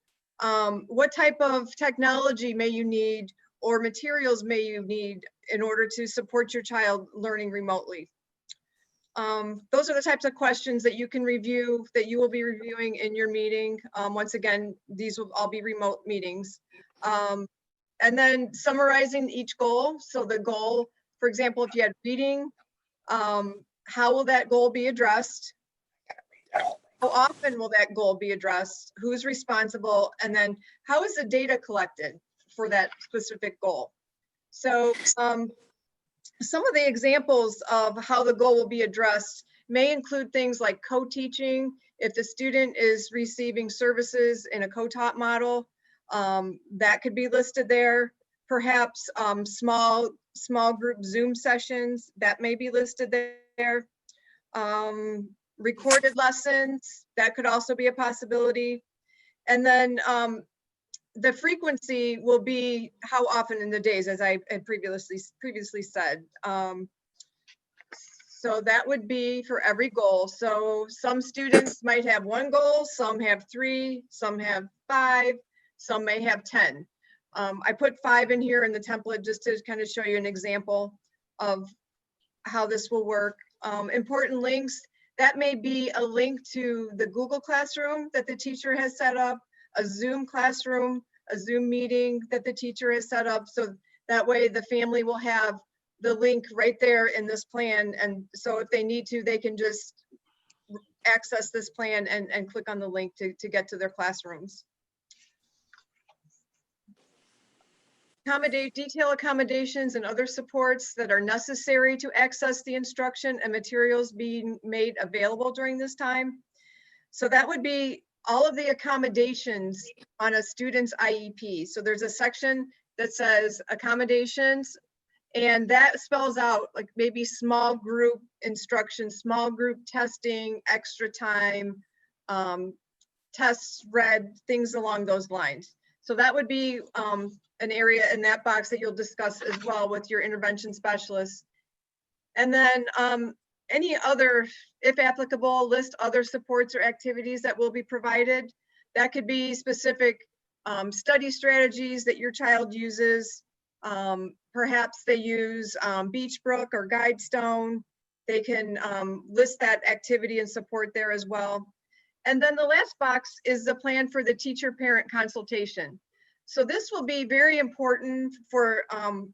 what type of technology may you need or materials may you need in order to support your child learning remotely. Those are the types of questions that you can review, that you will be reviewing in your meeting. Once again, these will all be remote meetings. And then summarizing each goal. So the goal, for example, if you had reading, how will that goal be addressed? How often will that goal be addressed? Who's responsible? And then how is the data collected for that specific goal? So some of the examples of how the goal will be addressed may include things like co-teaching. If the student is receiving services in a co-taught model, that could be listed there. Perhaps small group Zoom sessions, that may be listed there. Recorded lessons, that could also be a possibility. And then the frequency will be how often in the days, as I had previously said. So that would be for every goal. So some students might have one goal, some have 3, some have 5, some may have 10. I put 5 in here in the template just to kind of show you an example of how this will work. Important links, that may be a link to the Google Classroom that the teacher has set up, a Zoom classroom, a Zoom meeting that the teacher has set up. So that way the family will have the link right there in this plan. And so if they need to, they can just access this plan and click on the link to get to their classrooms. Detail accommodations and other supports that are necessary to access the instruction and materials being made available during this time. So that would be all of the accommodations on a student's IEP. So there's a section that says accommodations, and that spells out like maybe small group instruction, small group testing, extra time, tests read, things along those lines. So that would be an area in that box that you'll discuss as well with your intervention specialist. And then any other, if applicable, list other supports or activities that will be provided. That could be specific study strategies that your child uses. Perhaps they use Beachbrook or Guidestone. They can list that activity and support there as well. And then the last box is the plan for the teacher-parent consultation. So this will be very important for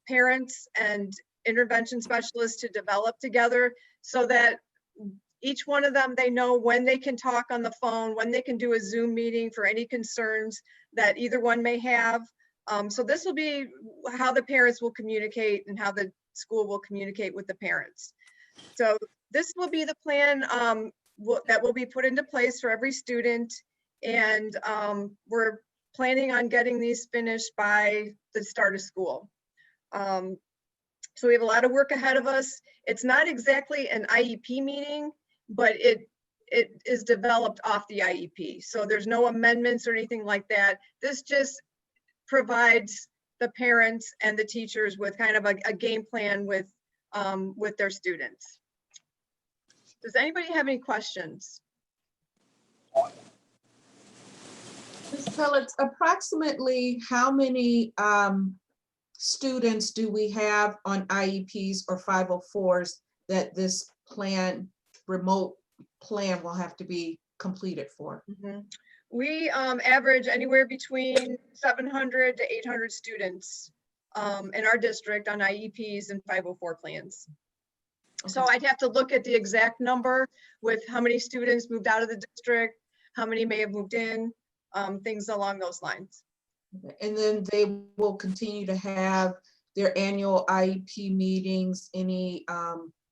parents and intervention specialists to develop together so that each one of them, they know when they can talk on the phone, when they can do a Zoom meeting for any concerns that either one may have. So this will be how the parents will communicate and how the school will communicate with the parents. So this will be the plan that will be put into place for every student. And we're planning on getting these finished by the start of school. So we have a lot of work ahead of us. It's not exactly an IEP meeting, but it is developed off the IEP. So there's no amendments or anything like that. This just provides the parents and the teachers with kind of a game plan with their students. Does anybody have any questions? Ms. Pellets, approximately how many students do we have on IEPs or 504s that this remote plan will have to be completed for? Mm-hmm. We average anywhere between 700 to 800 students in our district on IEPs and 504 plans. So I'd have to look at the exact number with how many students moved out of the district, how many may have moved in, things along those lines. And then they will continue to have their annual IEP meetings, any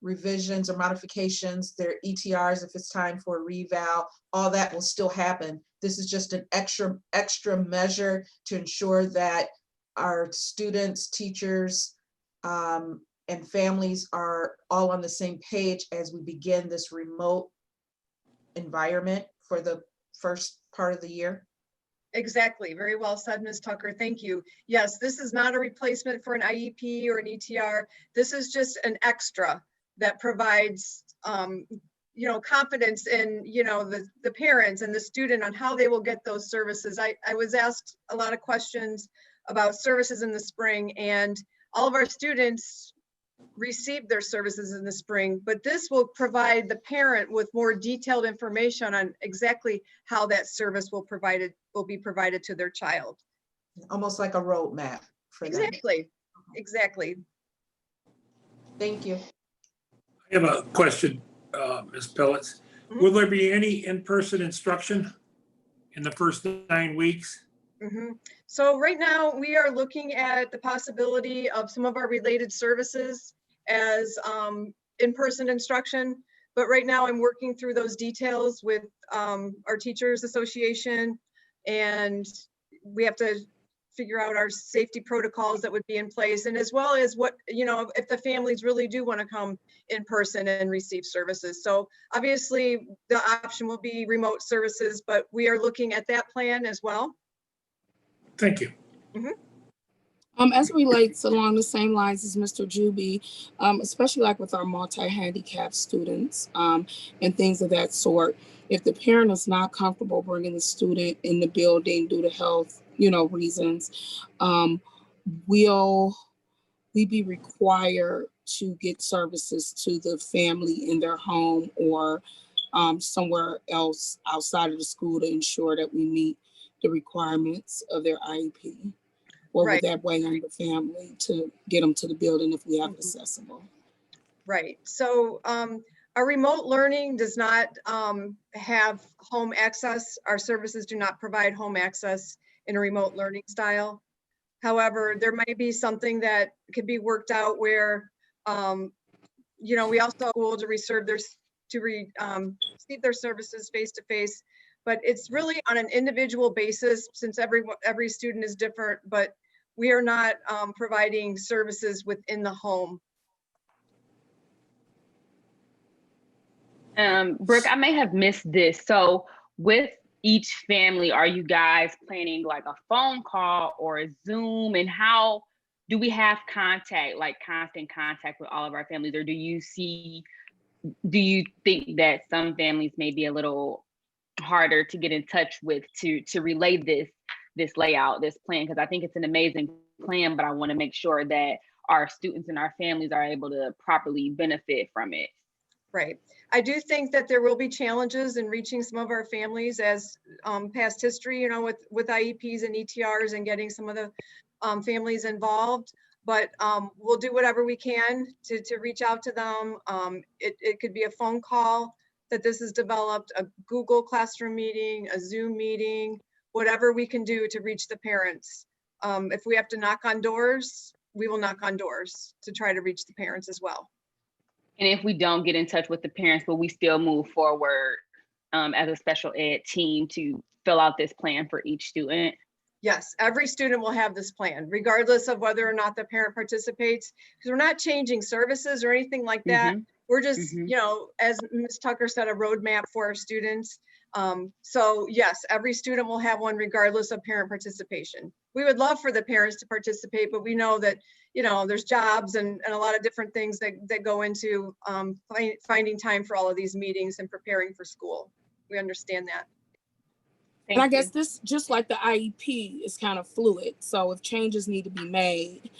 revisions or modifications, their ETRs, if it's time for a reval, all that will still happen. This is just an extra measure to ensure that our students, teachers, and families are all on the same page as we begin this remote environment for the first part of the year. Exactly. Very well said, Ms. Tucker. Thank you. Yes, this is not a replacement for an IEP or an ETR. This is just an extra that provides, confidence in, the parents and the student on how they will get those services. I was asked a lot of questions about services in the spring, and all of our students received their services in the spring, but this will provide the parent with more detailed information on exactly how that service will be provided to their child. Almost like a roadmap for them. Exactly. Thank you. I have a question, Ms. Pellets. Will there be any in-person instruction in the first 9 weeks? So right now we are looking at the possibility of some of our related services as in-person instruction. But right now I'm working through those details with our Teachers Association, and we have to figure out our safety protocols that would be in place, and as well as what, if the families really do want to come in person and receive services. So obviously the option will be remote services, but we are looking at that plan as well. Thank you. As it relates along the same lines as Mr. Juby, especially like with our multi-handicapped students and things of that sort, if the parent is not comfortable bringing the student in the building due to health, reasons, will we be required to get services to the family in their home or somewhere else outside of the school to ensure that we meet the requirements of their IEP? Or would that weigh on the family to get them to the building if we have it accessible? Right. So our remote learning does not have home access. Our services do not provide home access in a remote learning style. However, there might be something that could be worked out where, we also will to receive their services face-to-face, but it's really on an individual basis since every student is different, but we are not providing services within the home. Brooke, I may have missed this. So with each family, are you guys planning like a phone call or a Zoom? And how do we have contact, like constant contact with all of our families? Or do you think that some families may be a little harder to get in touch with to relay this layout, this plan? Because I think it's an amazing plan, but I want to make sure that our students and our families are able to properly benefit from it. Right. I do think that there will be challenges in reaching some of our families as past history, with IEPs and ETRs and getting some of the families involved. But we'll do whatever we can to reach out to them. It could be a phone call that this is developed, a Google Classroom meeting, a Zoom meeting, whatever we can do to reach the parents. If we have to knock on doors, we will knock on doors to try to reach the parents as well. And if we don't get in touch with the parents, will we still move forward as a special ed team to fill out this plan for each student? Yes, every student will have this plan, regardless of whether or not the parent participates, because we're not changing services or anything like that. We're just, as Ms. Tucker said, a roadmap for our students. So yes, every student will have one regardless of parent participation. We would love for the parents to participate, but we know that, there's jobs and a lot of different things that go into finding time for all of these meetings and preparing for school. We understand that. And I guess this, just like the IEP, is kind of fluid. So if changes need to be made,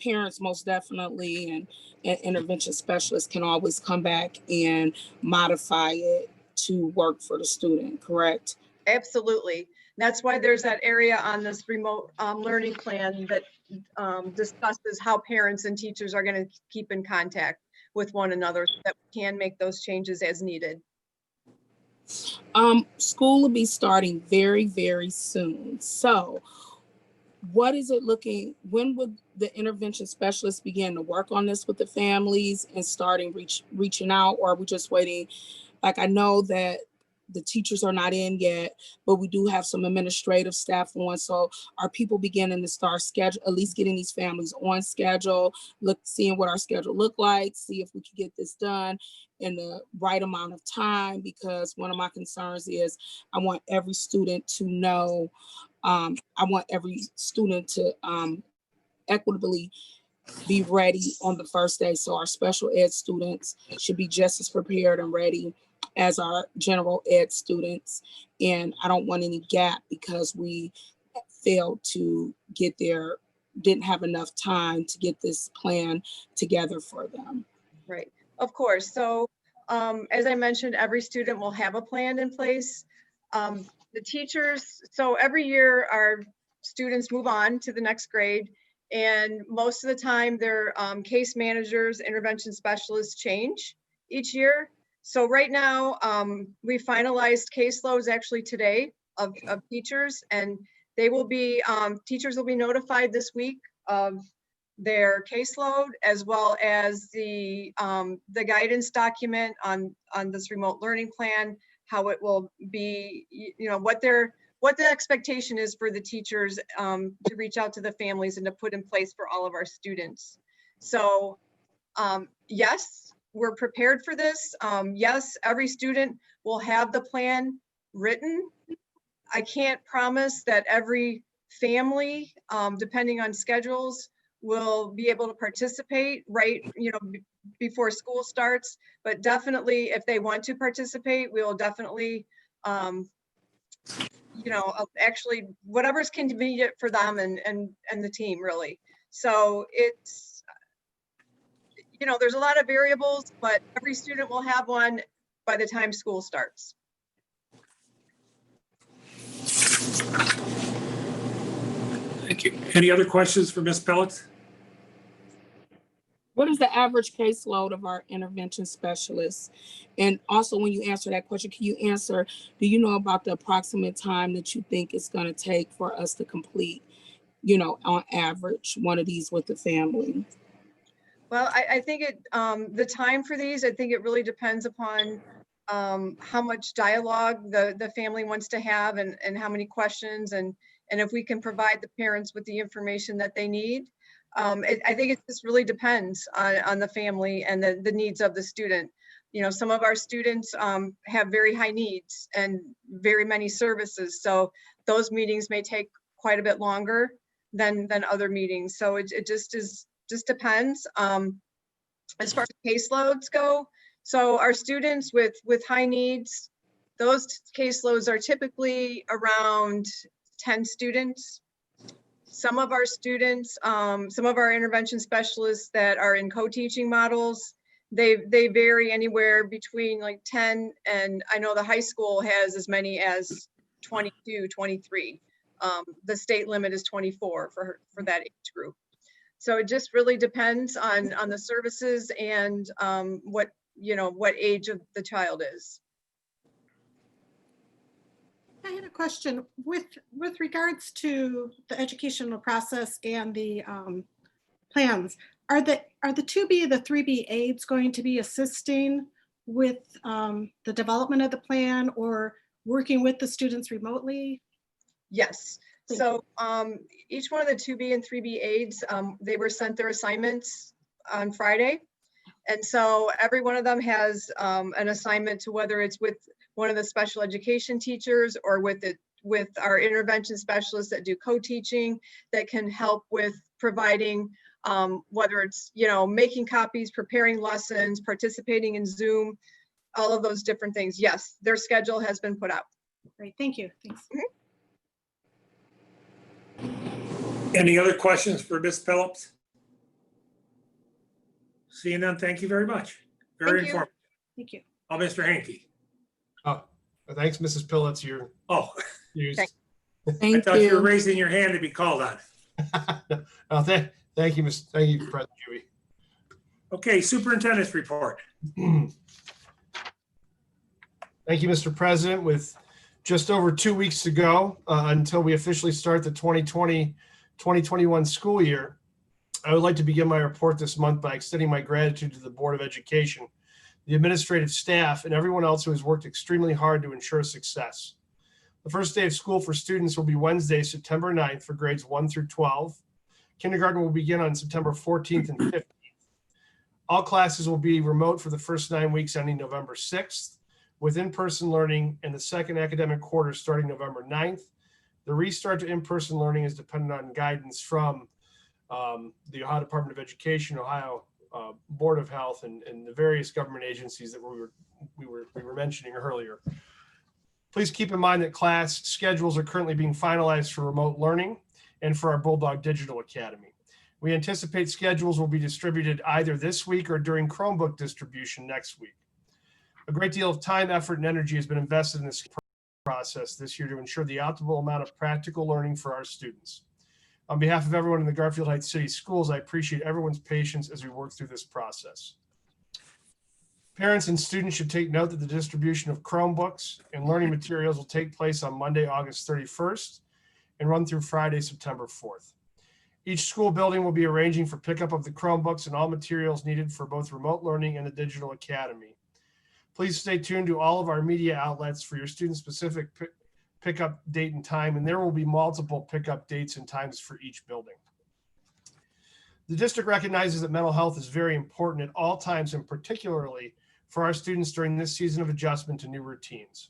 parents most definitely and intervention specialists can always come back and modify it to work for the student, correct? Absolutely. That's why there's that area on this remote learning plan that discusses how parents and teachers are going to keep in contact. with one another so that we can make those changes as needed. School will be starting very, very soon. So what is it looking, when would the intervention specialists begin to work on this with the families and starting reaching out, or are we just waiting? Like, I know that the teachers are not in yet, but we do have some administrative staff on. So are people beginning to start schedule, at least getting these families on schedule, seeing what our schedule look like, see if we can get this done in the right amount of time? Because one of my concerns is I want every student to know, I want every student to equitably be ready on the first day. So our special ed students should be just as prepared and ready as our general ed students. And I don't want any gap because we failed to get there, didn't have enough time to get this plan together for them. Right, of course. So as I mentioned, every student will have a plan in place. The teachers, so every year our students move on to the next grade, and most of the time their case managers, intervention specialists change each year. So right now we finalized caseloads actually today of teachers, and they will be, teachers will be notified this week of their caseload, as well as the guidance document on this remote learning plan, how it will be, you know, what the expectation is for the teachers to reach out to the families and to put in place for all of our students. So yes, we're prepared for this. Yes, every student will have the plan written. I can't promise that every family, depending on schedules, will be able to participate right, you know, before school starts. But definitely, if they want to participate, we will definitely, you know, actually whatever's convenient for them and the team, really. So it's, you know, there's a lot of variables, but every student will have one by the time school starts. Thank you. Any other questions for Ms. Pellets? What is the average caseload of our intervention specialists? And also, when you answer that question, can you answer, do you know about the approximate time that you think it's going to take for us to complete, you know, on average, one of these with the family? Well, I think it, the time for these, I think it really depends upon how much dialogue the family wants to have, and how many questions, and if we can provide the parents with the information that they need. I think it just really depends on the family and the needs of the student. You know, some of our students have very high needs and very many services. So those meetings may take quite a bit longer than other meetings. So it just depends. As far as caseloads go, so our students with high needs, those caseloads are typically around 10 students. Some of our students, some of our intervention specialists that are in co-teaching models, they vary anywhere between like 10, and I know the high school has as many as 22, 23. The state limit is 24 for that age group. So it just really depends on the services and what, you know, what age of the child is. I had a question with regards to the educational process and the plans. Are the 2B, the 3B aides going to be assisting with the development of the plan or working with the students remotely? Yes. So each one of the 2B and 3B aides, they were sent their assignments on Friday. And so every one of them has an assignment to whether it's with one of the special education teachers or with our intervention specialists that do co-teaching that can help with providing, whether it's, you know, making copies, preparing lessons, participating in Zoom, all of those different things. Yes, their schedule has been put out. Great, thank you. Thanks. Any other questions for Ms. Phillips? Seeing none, thank you very much. Very Thank you. informative. Thank you. Oh, Mr. Hanky. Oh, thanks, Mrs. Pillets. You're Oh, used. I Thank thought you were you. raising your hand to be called on. Oh, thank you, President Juby. Okay, superintendent's report. Thank you, Mr. President. With just over 2 weeks to go until we officially start the 2020-2021 school year, I would like to begin my report this month by extending my gratitude to the Board of Education, the administrative staff, and everyone else who has worked extremely hard to ensure success. The first day of school for students will be Wednesday, September 9th for grades 1 through 12. Kindergarten will begin on September 14th and 15th. All classes will be remote for the first 9 weeks ending November 6th, with in-person learning in the second academic quarter starting November 9th. The restart to in-person learning is dependent on guidance from the Ohio Department of Education, Ohio Board of Health, and the various government agencies that we were mentioning earlier. Please keep in mind that class schedules are currently being finalized for remote learning and for our Bulldog Digital Academy. We anticipate schedules will be distributed either this week or during Chromebook distribution next week. A great deal of time, effort, and energy has been invested in this process this year to ensure the optimal amount of practical learning for our students. On behalf of everyone in the Garfield Heights City Schools, I appreciate everyone's patience as we work through this process. Parents and students should take note that the distribution of Chromebooks and learning materials will take place on Monday, August 31st and run through Friday, September 4th. Each school building will be arranging for pickup of the Chromebooks and all materials needed for both remote learning and the digital academy. Please stay tuned to all of our media outlets for your student-specific pickup date and time, and there will be multiple pickup dates and times for each building. The district recognizes that mental health is very important at all times, and particularly for our students during this season of adjustment to new routines.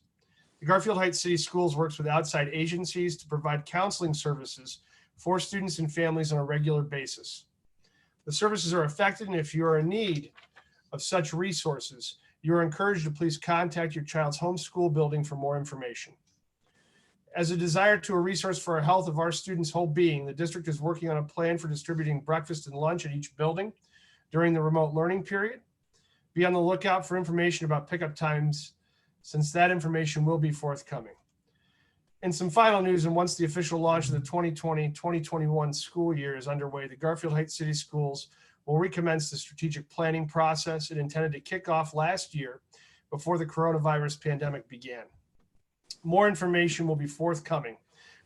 The Garfield Heights City Schools works with outside agencies to provide counseling services for students and families on a regular basis. The services are effective, and if you are in need of such resources, you are encouraged to please contact your child's home school building for more information. As a desire to a resource for our health of our students' whole being, the district is working on a plan for distributing breakfast and lunch at each building during the remote learning period. Be on the lookout for information about pickup times, since that information will be forthcoming. And some final news, and once the official launch of the 2020-2021 school year is underway, the Garfield Heights City Schools will recommence the strategic planning process it intended to kick off last year before the coronavirus pandemic began. More information will be forthcoming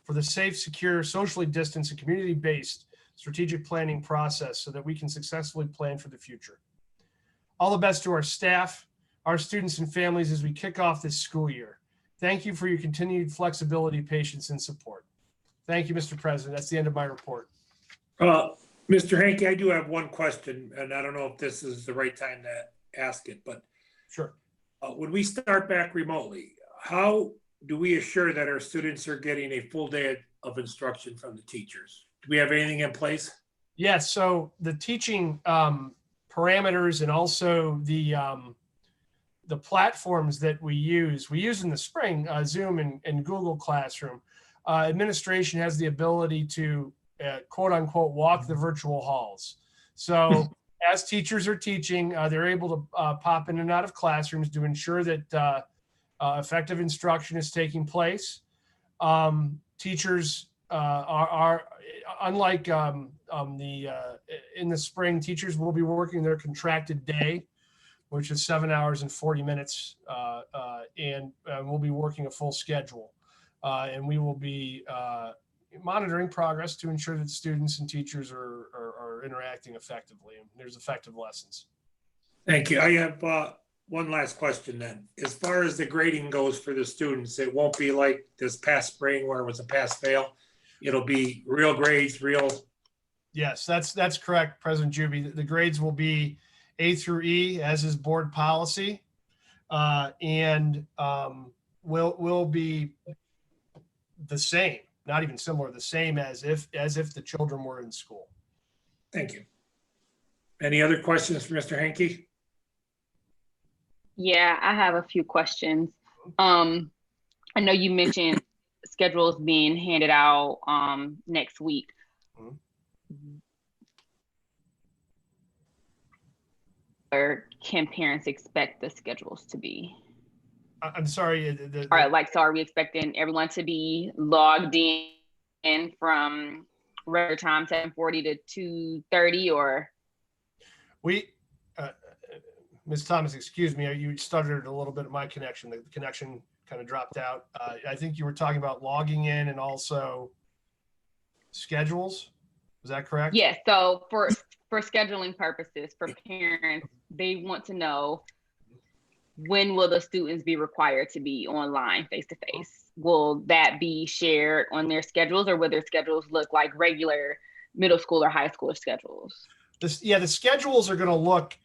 for the safe, secure, socially distanced, and community-based strategic planning process so that we can successfully plan for the future. All the best to our staff, our students, and families as we kick off this school year. Thank you for your continued flexibility, patience, and support. Thank you, Mr. President. That's the end of my report. Mr. Hankey, I do have one question, and I don't know if this is the right time to ask it, but sure. When we start back remotely, how do we assure that our students are getting a full day of instruction from the teachers? Do we have anything in place? Yes. So the teaching parameters and also the platforms that we use in the spring, Zoom and Google Classroom. Administration has the ability to quote unquote walk the virtual halls. So as teachers are teaching, they're able to pop in and out of classrooms to ensure that effective instruction is taking place. Teachers are unlike in the spring, teachers will be working their contracted day, which is 7 hours and 40 minutes, and we'll be working a full schedule. And we will be monitoring progress to ensure that students and teachers are interacting effectively, and there's effective lessons. Thank you. I have one last question then. As far as the grading goes for the students, it won't be like this past spring where it was a pass-fail. It'll be real grades, real. Yes, that's correct, President Juby. The grades will be A through E, as is board policy, and will be the same, not even similar, the same as if the children were in school. Thank you. Any other questions for Mr. Hankey? Yeah, I have a few questions. I know you mentioned schedules being handed out next week. Or can parents expect the schedules to be? I'm sorry. All right, so are we expecting everyone to be logged in from regular time 7:40 to 2:30, or? Ms. Thomas, excuse me, you stuttered a little bit of my connection. The connection kind of dropped out. I think you were talking about logging in and also schedules. Is that correct? Yes. So for scheduling purposes, for parents, they want to know, when will the students be required to be online face-to-face? Will that be shared on their schedules, or will their schedules look like regular middle school or high school schedules? The schedules are going to look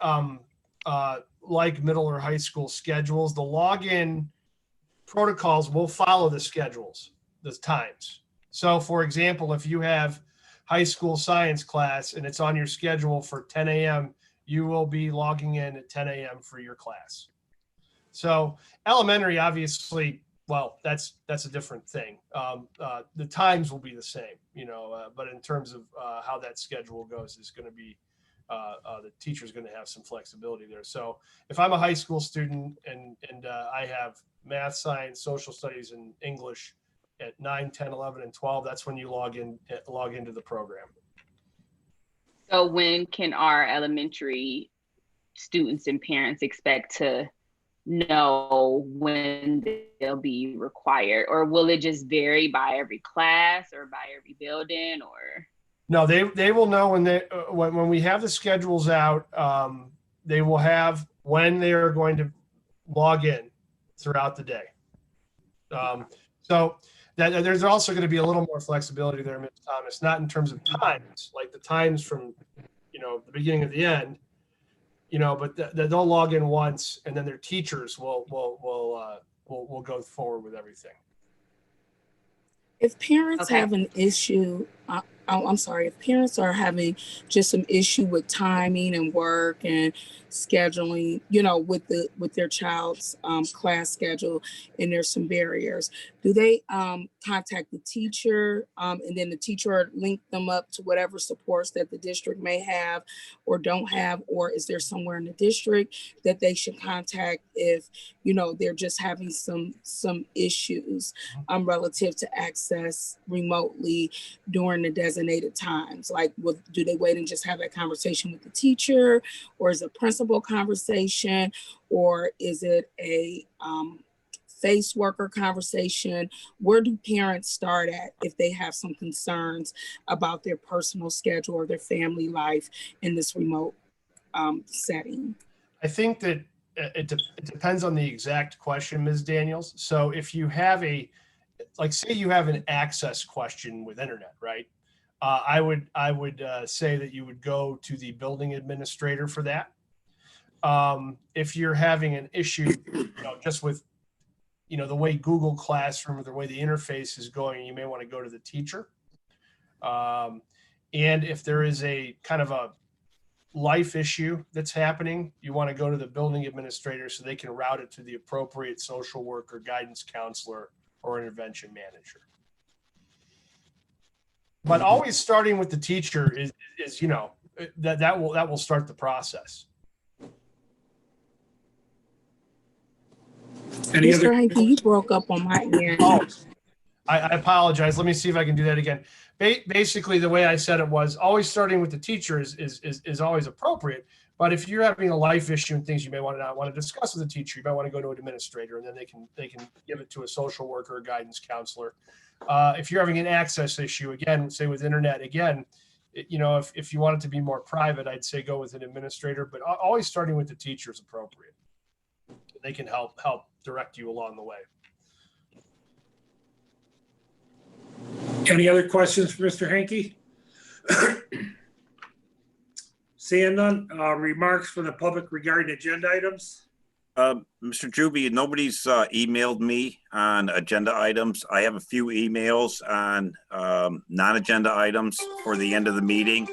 like middle or high school schedules. The login protocols will follow the schedules, the times. So for example, if you have high school science class and it's on your schedule for 10 a.m., you will be logging in at 10 a.m. for your class. So elementary, obviously, well, that's a different thing. The times will be the same, but in terms of how that schedule goes, is going to be the teacher's going to have some flexibility there. So if I'm a high school student and I have math, science, social studies, and English at 9, 10, 11, and 12, that's when you log into the program. So when can our elementary students and parents expect to know when they'll be required, or will it just vary by every class or by every building? Or no, they will know when we have the schedules out. They will have when they are going to log in throughout the day. So that there's also going to be a little more flexibility there, Ms. Thomas, not in terms of times, like the times from the beginning of the end. But they'll log in once, and then their teachers will go forward with everything. If parents have an issue, I'm sorry, if parents are having just some issue with timing and work and scheduling, with their child's class schedule, and there's some barriers, do they contact the teacher, and then the teacher link them up to whatever supports that the district may have or don't have? Or is there somewhere in the district that they should contact if they're just having some issues relative to access remotely during the designated times? Like, do they wait and just have that conversation with the teacher, or is it a principal conversation, or is it a face worker conversation? Where do parents start at if they have some concerns about their personal schedule or their family life in this remote setting? I think that it depends on the exact question, Ms. Daniels. So if you have say you have an access question with internet, right? I would say that you would go to the building administrator for that. If you're having an issue, just with the way Google Classroom or the way the interface is going, you may want to go to the teacher. And if there is a kind of a life issue that's happening, you want to go to the building administrator so they can route it to the appropriate social worker, guidance counselor, or intervention manager. But always starting with the teacher is that will start the process. Mr. Hankey, you broke up on my end. Oh, I apologize. Let me see if I can do that again. Basically, the way I said it was always starting with the teacher is always appropriate. But if you're having a life issue and things you may not want to discuss with the teacher, you might want to go to an administrator, and then they can give it to a social worker or guidance counselor. If you're having an access issue, again, say with internet, again, if you want it to be more private, I'd say go with an administrator, but always starting with the teacher is appropriate. They can help direct you along the way. Any other questions for Mr. Hankey? Seeing none, remarks from the public regarding agenda items? Mr. Juby, nobody's emailed me on agenda items. I have a few emails on non-agenda items for the end of the meeting.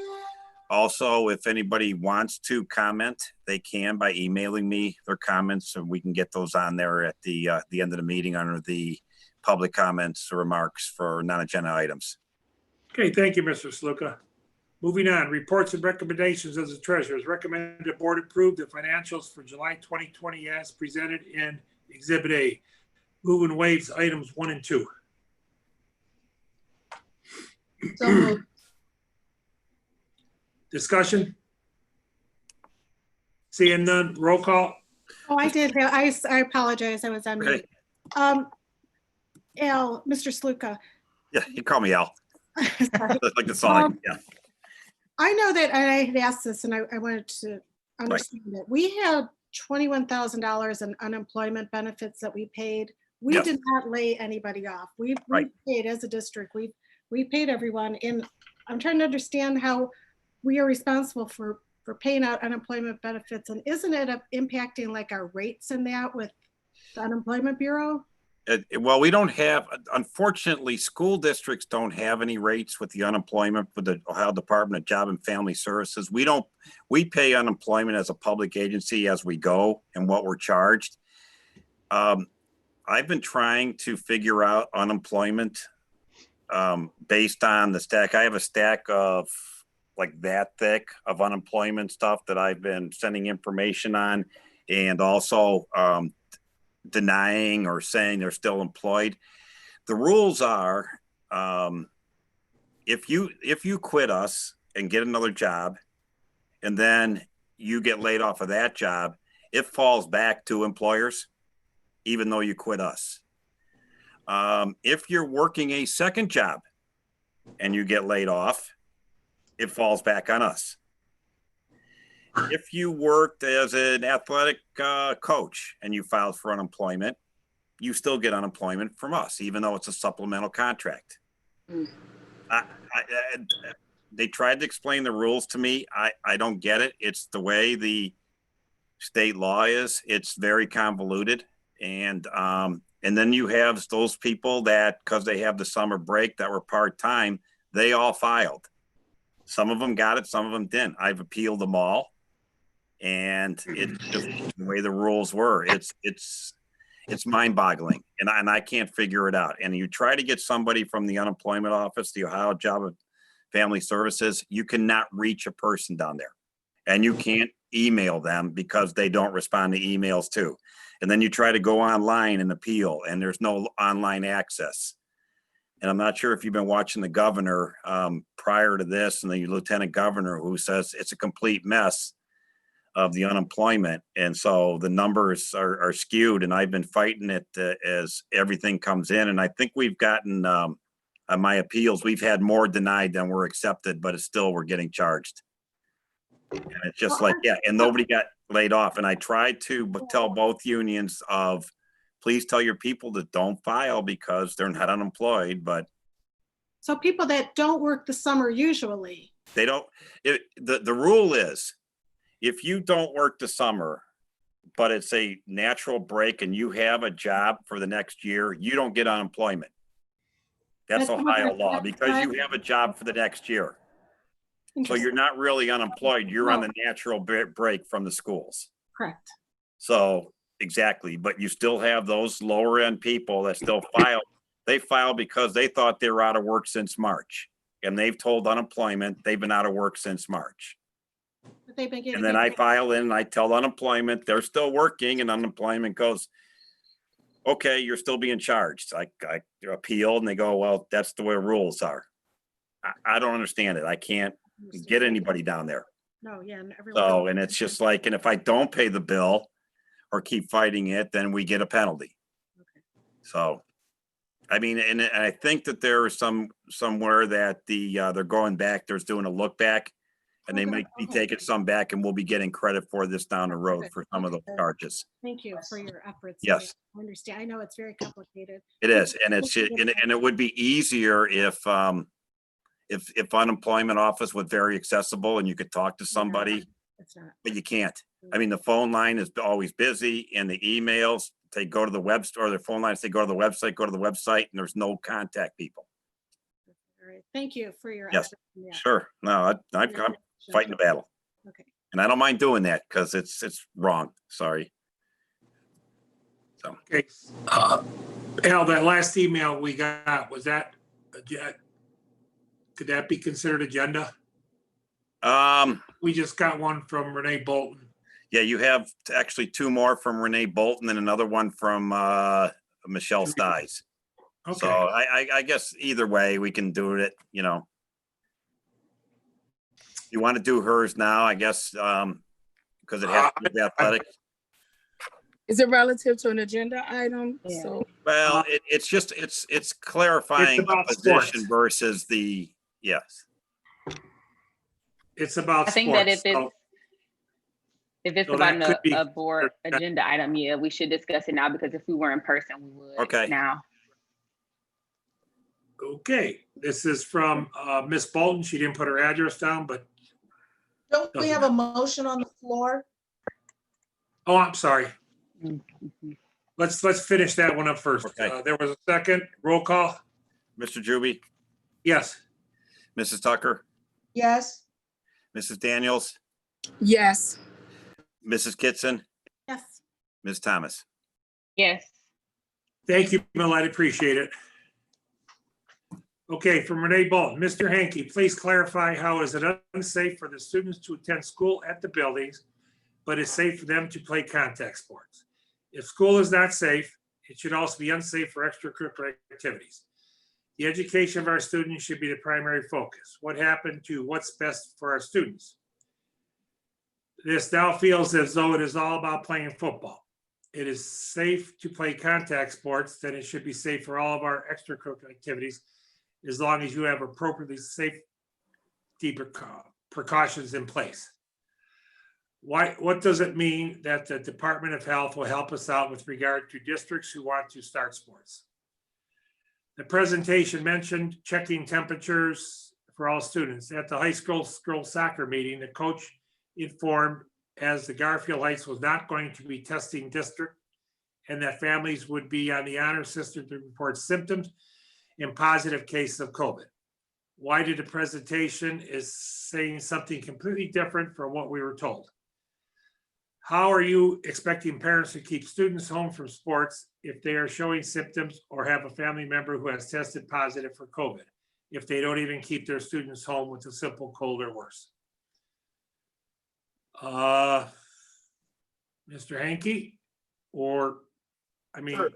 Also, if anybody wants to comment, they can by emailing me their comments, and we can get those on there at the end of the meeting under the public comments or remarks for non-agenda items. Okay, thank you, Mr. Sluka. Moving on, reports and recommendations as the treasurers. Recommended the board approve the financials for July 2020 as presented in Exhibit A. Move and waives items 1 and 2. So moved. Discussion? Seeing none, roll call. Oh, I did. I apologize. I was on mute. Okay. Al, Mr. Sluka. Yeah, you call me Al. Sorry. That's like the song. Yeah. I know that I had asked this and I wanted to understand it. We had $21,000 in unemployment benefits that we paid. We Yes. did not lay anybody off. We Right. paid as a district. We paid everyone. And I'm trying to understand how we are responsible for paying out unemployment benefits. And isn't it impacting like our rates in that with the Unemployment Bureau? Well, we don't have, unfortunately, school districts don't have any rates with the unemployment for the Ohio Department of Job and Family Services. We pay unemployment as a public agency as we go and what we're charged. I've been trying to figure out unemployment based on the stack. I have a stack of like that thick of unemployment stuff that I've been sending information on, and also denying or saying they're still employed. The rules are, if you quit us and get another job, and then you get laid off of that job, it falls back to employers, even though you quit us. If you're working a second job and you get laid off, it falls back on us. If you worked as an athletic coach and you filed for unemployment, you still get unemployment from us, even though it's a supplemental contract. They tried to explain the rules to me. I don't get it. It's the way the state law is. It's very convoluted. And then you have those people that, because they have the summer break that were part-time, they all filed. Some of them got it, some of them didn't. I've appealed them all. And it's just the way the rules were. It's mind-boggling, and I can't figure it out. And you try to get somebody from the unemployment office, the Ohio Job and Family Services, you cannot reach a person down there, and you can't email them because they don't respond to emails too. And then you try to go online and appeal, and there's no online access. And I'm not sure if you've been watching the governor prior to this, and the lieutenant governor, who says it's a complete mess of the unemployment. And so the numbers are skewed, and I've been fighting it as everything comes in. And I think we've gotten, on my appeals, we've had more denied than were accepted, but it's still, we're getting charged. And it's just like, yeah, and nobody got laid off. And I tried to tell both unions of, please tell your people that don't file because they're not unemployed, but. So people that don't work the summer usually. They don't, the rule is, if you don't work the summer, but it's a natural break and you have a job for the next year, you don't get unemployment. That's Ohio law, because you have a job for the next year. So you're not really unemployed. You're on the natural break from the schools. Correct. So exactly, but you still have those lower end people that still file. They file because they thought they were out of work since March, and they've told unemployment they've been out of work since March. But they've been getting. And then I file in and I tell unemployment they're still working, and unemployment goes, okay, you're still being charged. I appeal, and they go, well, that's the way rules are. I don't understand it. I can't get anybody down there. No, yeah. And everyone. So, and it's just like, and if I don't pay the bill or keep fighting it, then we get a penalty. Okay. So, I mean, and I think that there is somewhere that they're going back, there's doing a look back, and they might be taking some back, and we'll be getting credit for this down the road for some of those charges. Thank you for your efforts. Yes. I understand. I know it's very complicated. It is, and and it would be easier if unemployment office was very accessible and you could talk to somebody, It's not. but you can't. I mean, the phone line is always busy, and the emails, they go to the website, or the phone lines, they go to the website, and there's no contact people. All right. Thank you for your Yes. efforts. Yeah. Sure. No, I'm fighting the battle. Okay. And I don't mind doing that because it's wrong. Sorry. So. Okay. Al, that last email we got, was that, could that be considered agenda? We just got one from Renee Bolton. Yeah, you have actually two more from Renee Bolton and another one from Michelle Stiles. Okay. So I guess either way we can do it, you know. You want to do hers now, I guess, because it has to do with athletics. Is it relative to an agenda item? Yeah. So, Well, it's clarifying It's the about position sports. versus the, yes. It's about I think that sports. So if it's So about that could be- a board agenda item, yeah, we should discuss it now, because if we were in person, we would Okay. now. okay, this is from Miss Bolton. She didn't put her address down, but, Don't we have a motion on the floor? oh, I'm sorry. Mhm. Let's finish that one up first. Okay. There was a second roll call. Mr. Juby, Yes. Mrs. Tucker, Yes, Mrs. Daniels, yes. Mrs. Kitson, Yes. Ms. Thomas. Yes. Thank you, Bill. I appreciate it. Okay, from Renee Bolton, Mr. Hankey, please clarify how is it unsafe for the students to attend school at the buildings, but it's safe for them to play contact sports? If school is not safe, it should also be unsafe for extracurricular activities. The education of our students should be the primary focus. What happened to what's best for our students? This now feels as though it is all about playing football. It is safe to play contact sports, then it should be safe for all of our extracurricular activities, as long as you have appropriately safety precautions in place. What does it mean that the Department of Health will help us out with regard to districts who want to start sports? The presentation mentioned checking temperatures for all students. At the high school soccer meeting, the coach informed as the Garfield Heights was not going to be testing district, and that families would be on the honor system to report symptoms and positive cases of COVID. Why did the presentation is saying something completely different from what we were told? How are you expecting parents to keep students home from sports if they are showing symptoms or have a family member who has tested positive for COVID, if they don't even keep their students home with a simple cold or worse? Mr. Hankey, or, I mean, Sure.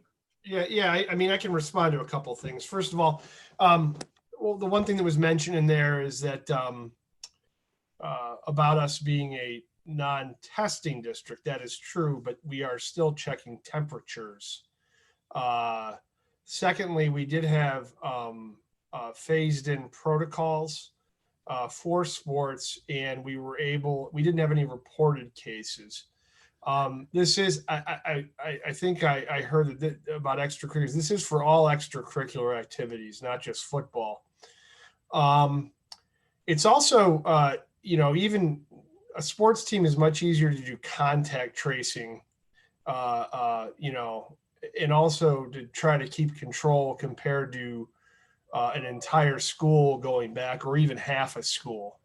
Yeah. I mean, I can respond to a couple of things. First of all, well, the one thing that was mentioned in there is that about us being a non-testing district. That is true, but we are still checking temperatures. Secondly, we did have phased in protocols for sports, and we didn't have any reported cases. This is, I think I heard that about extracurriculars. This is for all extracurricular activities, not just football. It's also, even a sports team is much easier to do contact tracing, and also to try to keep control compared to an entire school going back, or even half a school.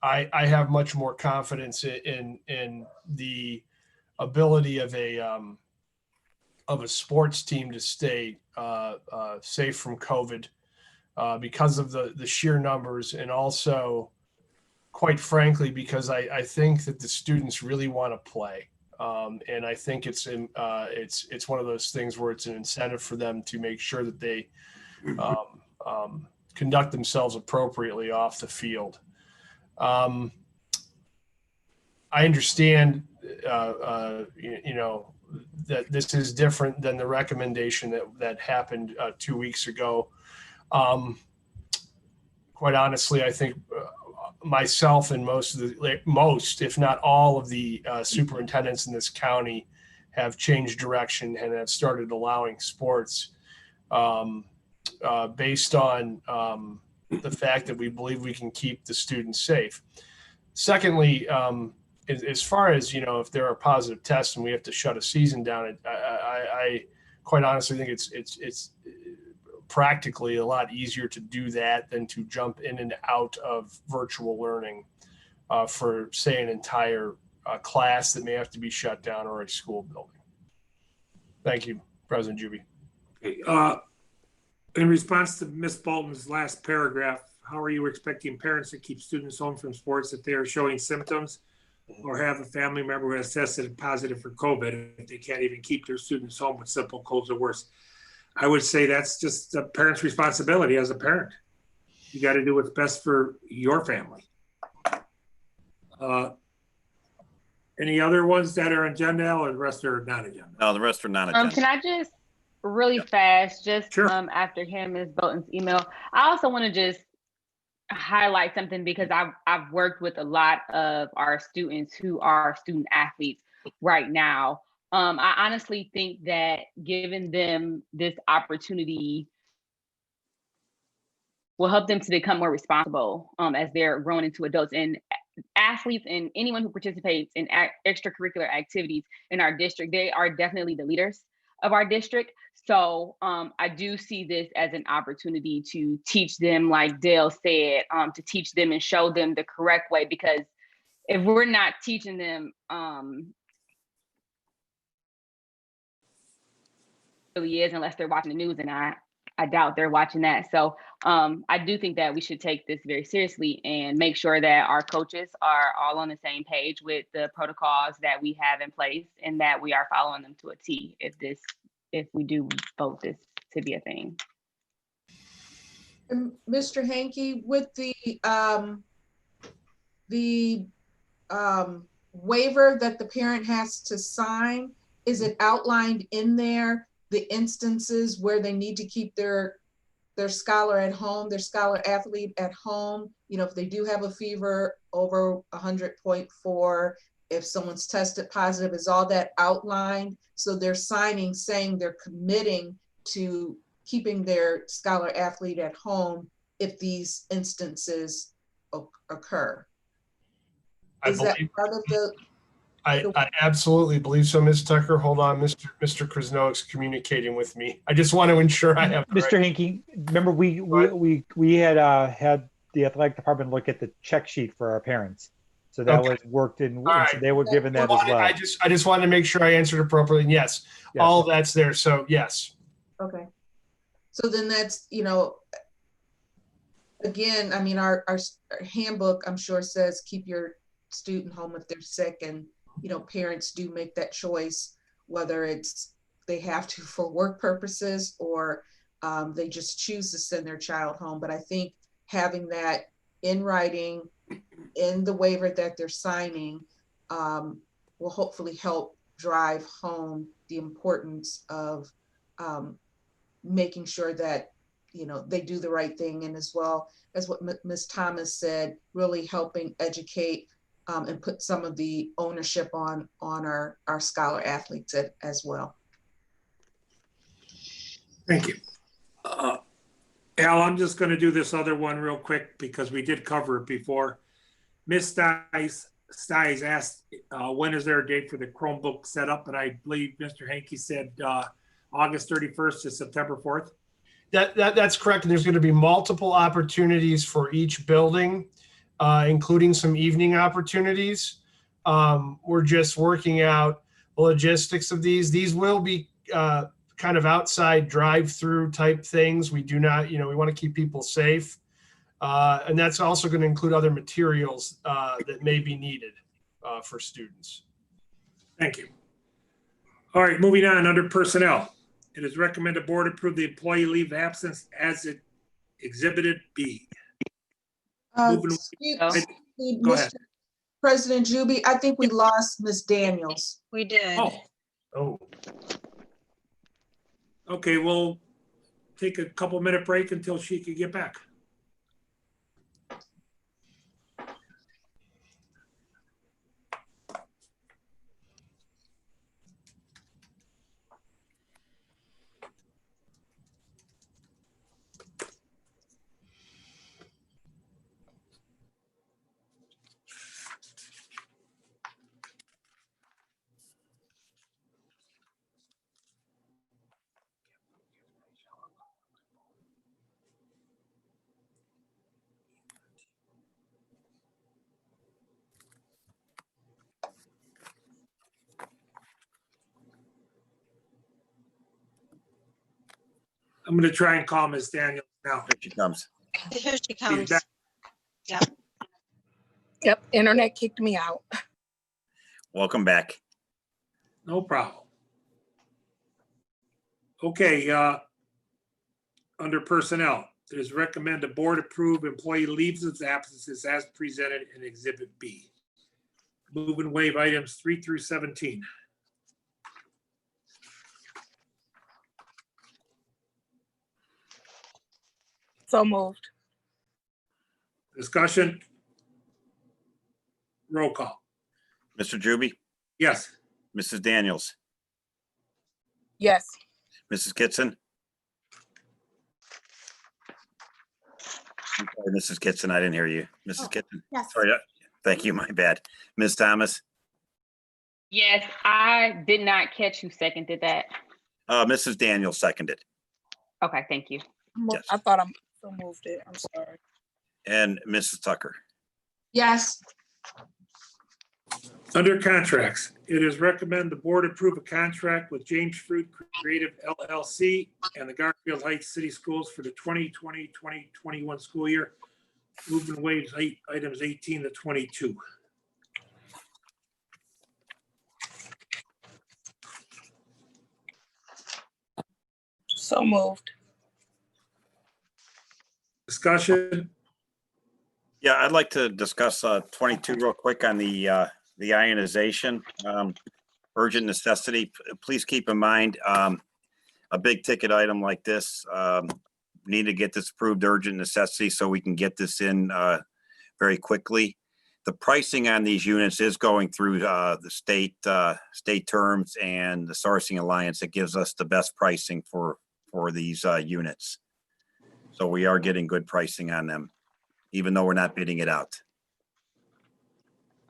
I have much more confidence in the ability of a sports team to stay safe from COVID because of the sheer numbers, and also, quite frankly, because I think that the students really want to play, and I think it's one of those things where it's an incentive for them to make sure that they conduct themselves appropriately off the field. I understand, that this is different than the recommendation that happened 2 weeks ago. Quite honestly, I think myself and most, if not all of the superintendents in this county have changed direction and have started allowing sports based on the fact that we believe we can keep the students safe. Secondly, as far as, if there are positive tests and we have to shut a season down, I quite honestly think it's practically a lot easier to do that than to jump in and out of virtual learning for, say, an entire class that may have to be shut down, or a school building. Thank you, President Juby. in response to Ms. Bolton's last paragraph, how are you expecting parents to keep students home from sports if they are showing symptoms or have a family member who has tested positive for COVID if they can't even keep their students home with simple colds or worse? I would say that's just a parent's responsibility as a parent. You got to do what's best for your family. Any other ones that are agenda or the rest are not agenda? No, the rest are not agenda. Can I just really fast, just Sure. after him, Ms. Bolton's email, I also want to just highlight something because I've worked with a lot of our students who are student athletes right now. I honestly think that giving them this opportunity will help them to become more responsible as they're growing into adults. And athletes and anyone who participates in extracurricular activities in our district, they are definitely the leaders of our district. So I do see this as an opportunity to teach them, like Dale said, to teach them and show them the correct way, because if we're not teaching them really is, unless they're watching the news, and I doubt they're watching that. So I do think that we should take this very seriously and make sure that our coaches are all on the same page with the protocols that we have in place and that we are following them to a T if we do vote this to be a thing. And Mr. Hankey, with the waiver that the parent has to sign, is it outlined in there the instances where they need to keep their scholar at home, their scholar athlete at home? You know, if they do have a fever over 100.4, if someone's tested positive, is all that outlined? So they're signing saying they're committing to keeping their scholar athlete at home if these instances occur. Is that part of the? I absolutely believe so, Ms. Tucker. Hold on, Mr. Krasnowick's communicating with me. I just want to ensure I have. Mr. Hankey, remember we had had the athletic department look at the check sheet for our parents, so that was worked in. Right. So they were given that as well. I just wanted to make sure I answered appropriately. And yes, all of that's there. So yes. Okay. So then that's, you know, again, I mean, our handbook, I'm sure, says keep your student home if they're sick, and you know, parents do make that choice, whether it's they have to for work purposes or they just choose to send their child home. But I think having that in writing in the waiver that they're signing will hopefully help drive home the importance of making sure that, you know, they do the right thing, and as well as what Ms. Thomas said, really helping educate and put some of the ownership on our scholar athletes as well. Thank you. Al, I'm just going to do this other one real quick because we did cover it before. Ms. Stiles asked, when is there a date for the Chromebook setup? And I believe Mr. Hankey said August 31st to September 4th. That's correct. And there's going to be multiple opportunities for each building, including some evening opportunities. We're just working out the logistics of these. These will be kind of outside drive-through type things. We do not, you know, we want to keep people safe. And that's also going to include other materials that may be needed for students. Thank you. All right, moving on, under personnel. It is recommended board approve the employee leave of absence as it exhibited B. Excuse me, Go ahead. Mr. President Juby, I think we lost Ms. Daniels. We did. Oh. Okay, we'll take a couple minute break until she can get back. I'm going to try and call Ms. Daniels now. Here she comes. Here she She's comes. back. Yep, internet kicked me out. Welcome back. No problem. Okay, under personnel, it is recommended the board approve employee leaves of absences as presented in Exhibit B. move and waive items 3 through 17. So moved. Discussion? Roll call. Mr. Juby, Yes. Mrs. Daniels, Yes. Mrs. Kitson. I'm sorry, Mrs. Kitson, I didn't hear you. Mrs. Oh. Kitson, Yes. sorry, thank you, my bad. Ms. Thomas, Yes, I did not catch who seconded that. Mrs. Daniels seconded, Okay, thank you. Yes. I thought I so moved it. I'm sorry. and Mrs. Tucker. yes, Under contracts, it is recommended the board approve a contract with James Fruit Creative LLC and the Garfield Heights City Schools for the 2020-2021 school year. Move and waive items 18 to 22. So moved. Discussion? Yeah, I'd like to discuss 22 real quick on the ionization. Urgent necessity. Please keep in mind, a big ticket item like this, need to get this approved urgent necessity so we can get this in very quickly. The pricing on these units is going through the state terms and the Sourcing Alliance. It gives us the best pricing for these units. So we are getting good pricing on them, even though we're not bidding it out.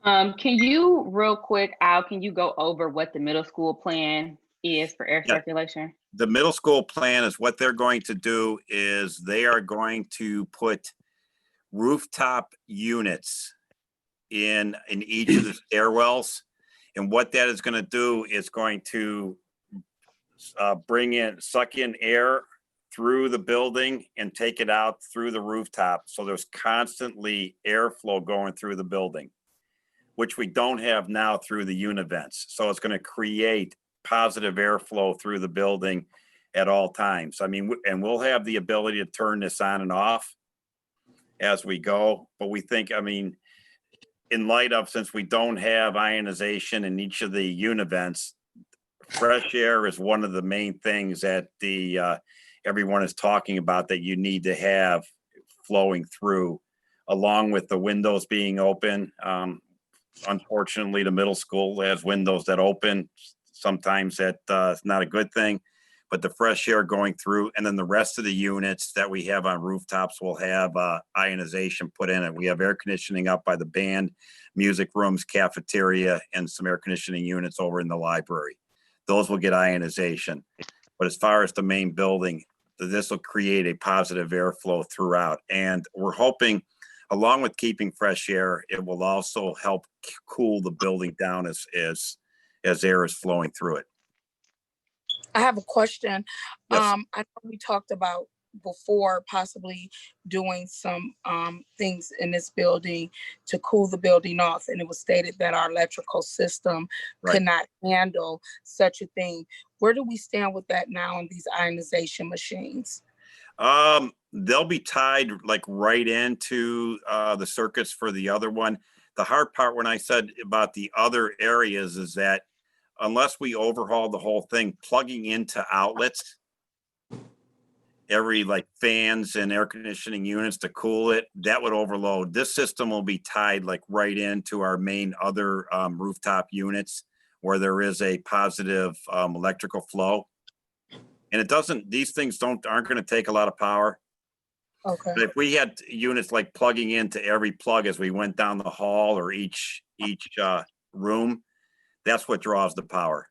Can you real quick, Al, can you go over what the middle school plan is for air Yeah. circulation? The middle school plan is what they're going to do is they are going to put rooftop units in each of the stairwells. And what that is going to do is going to suck in air through the building and take it out through the rooftop. So there's constantly airflow going through the building, which we don't have now through the univents. So it's going to create positive airflow through the building at all times. I mean, and we'll have the ability to turn this on and off as we go. But we think, I mean, in light of, since we don't have ionization in each of the univents, fresh air is one of the main things that everyone is talking about that you need to have flowing through, along with the windows being open. Unfortunately, the middle school has windows that open. Sometimes that's not a good thing, but the fresh air going through, and then the rest of the units that we have on rooftops will have ionization put in it. We have air conditioning up by the band, music rooms, cafeteria, and some air conditioning units over in the library. Those will get ionization. But as far as the main building, this will create a positive airflow throughout. And we're hoping, along with keeping fresh air, it will also help cool the building down as air is flowing through it. I have a question. Yes. I know we talked about before possibly doing some things in this building to cool the building off, and it was stated that our electrical system Right. could not handle such a thing. Where do we stand with that now in these ionization machines? They'll be tied like right into the circuits for the other one. The hard part when I said about the other areas is that unless we overhaul the whole thing, plugging into outlets, every like fans and air conditioning units to cool it, that would overload. This system will be tied like right into our main other rooftop units where there is a positive electrical flow. And it doesn't, these things aren't going to take a lot of power. Okay. But if we had units like plugging into every plug as we went down the hall or each room, that's what draws the power.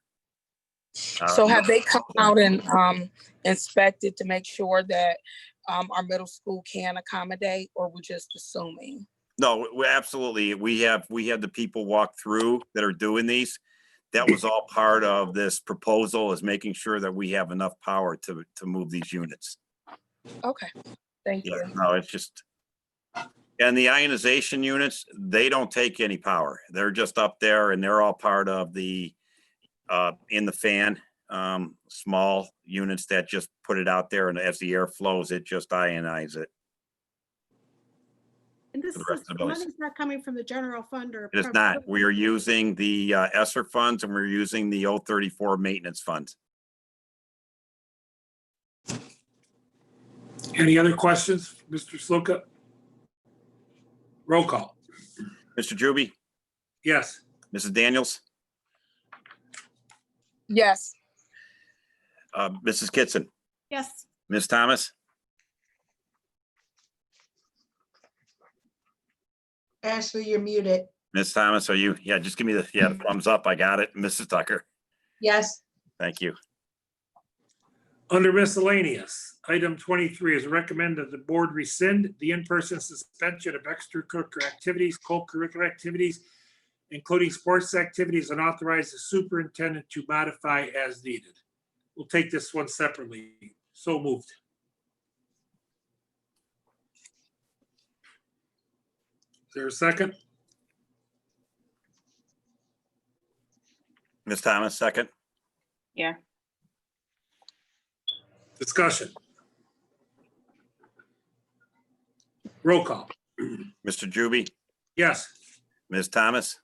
So have they come out and inspected to make sure that our middle school can accommodate, or we're just assuming? No, absolutely. We have the people walk through that are doing these. That was all part of this proposal, is making sure that we have enough power to move these units. Okay, thank Yeah, you. no, it's just, and the ionization units, they don't take any power. They're just up there and they're all part of the, in the fan, small units that just put it out there, and as the air flows, it just ionizes it. And this For the is, rest of the buildings. money's not coming from the general fund or. It is not. We are using the ESSER funds and we're using the 034 maintenance funds. Any other questions, Mr. Sluka? Roll call. Mr. Juby, Yes. Mrs. Daniels, Yes. Mrs. Kitson, Yes, Ms. Thomas, Ashley, you're muted. Ms. Thomas, are you? Yeah, just give me the thumbs up. I got it. Mrs. Tucker, Yes, thank you. Under miscellaneous, item 23 is recommended that the board rescind the in-person suspension of extracurricular activities, co-curricular activities, including sports activities, and authorize the superintendent to modify as needed. We'll take this one separately. So moved. Is there a second? Ms. Thomas, second. Yeah. Discussion. Roll call. Mr. Juby, Yes. Ms. Thomas.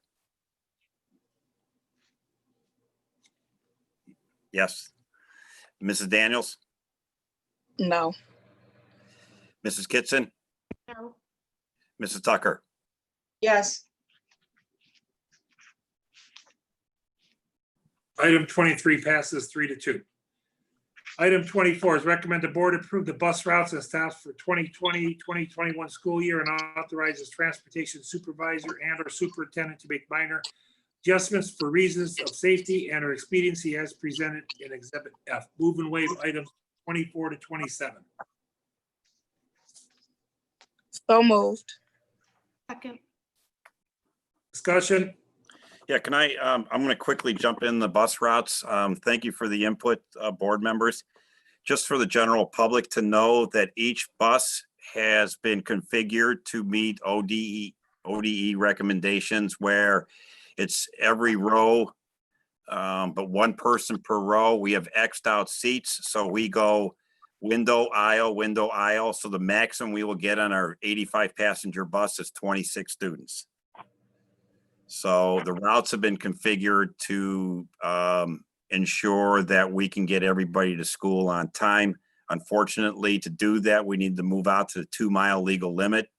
Yes. Mrs. Daniels, No. Mrs. Kitson, no, Mrs. Tucker, yes, Item 23 passes 3-2. Item 24 is recommend the board approve the bus routes and stops for 2020-2021 school year and authorizes transportation supervisor and or superintendent to make minor adjustments for reasons of safety and or expediency as presented in Exhibit F. Move and waive items 24 to 27. So moved. second, Discussion. yeah, can I, I'm going to quickly jump in the bus routes. Thank you for the input, board members. Just for the general public to know that each bus has been configured to meet ODE recommendations where it's every row, but one person per row. We have X'd out seats, so we go window, aisle. So the maximum we will get on our 85 passenger bus is 26 students. So the routes have been configured to ensure that we can get everybody to school on time. Unfortunately, to do that, we need to move out to the 2-mile legal limit.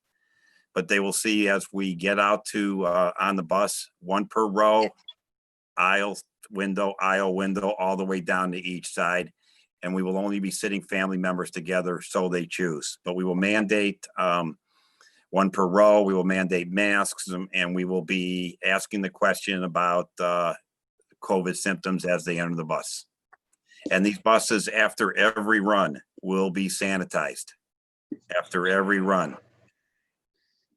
But they will see as we get out to on the bus, one per row, aisle, window, all the way down to each side. And we will only be sitting family members together, so they choose. But we will mandate one per row. We will mandate masks, and we will be asking the question about COVID symptoms as they enter the bus. And these buses, after every run, will be sanitized. After every run.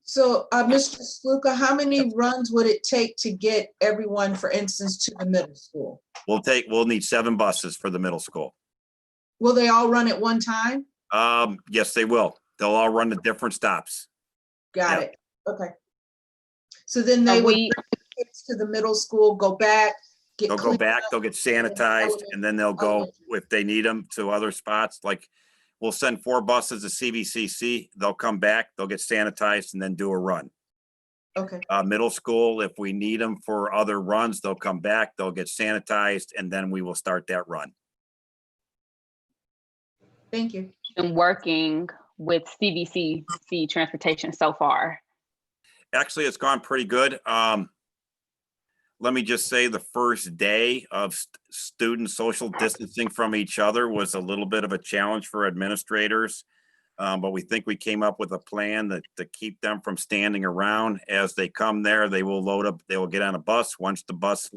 so, Mr. Sluka, how many runs would it take to get everyone, for instance, to the middle school? We'll need 7 buses for the middle school. Will they all run at one time? Yes, they will. They'll all run to different stops. Got Yep. it, okay. So then they Are would we, bring kids to the middle school, go back, get They'll go cleaned back, up. they'll get sanitized, and then they'll go, if they need them, to other spots. Like, we'll send 4 buses to CVCC. They'll come back, they'll get sanitized, and then do a run. Okay, Middle school, if we need them for other runs, they'll come back, they'll get sanitized, and then we will start that run. thank you. been working with CVC transportation so far? Actually, it's gone pretty good. Let me just say the first day of student social distancing from each other was a little bit of a challenge for administrators. But we think we came up with a plan to keep them from standing around. As they come there, they will load up, they will get on a bus. Once the bus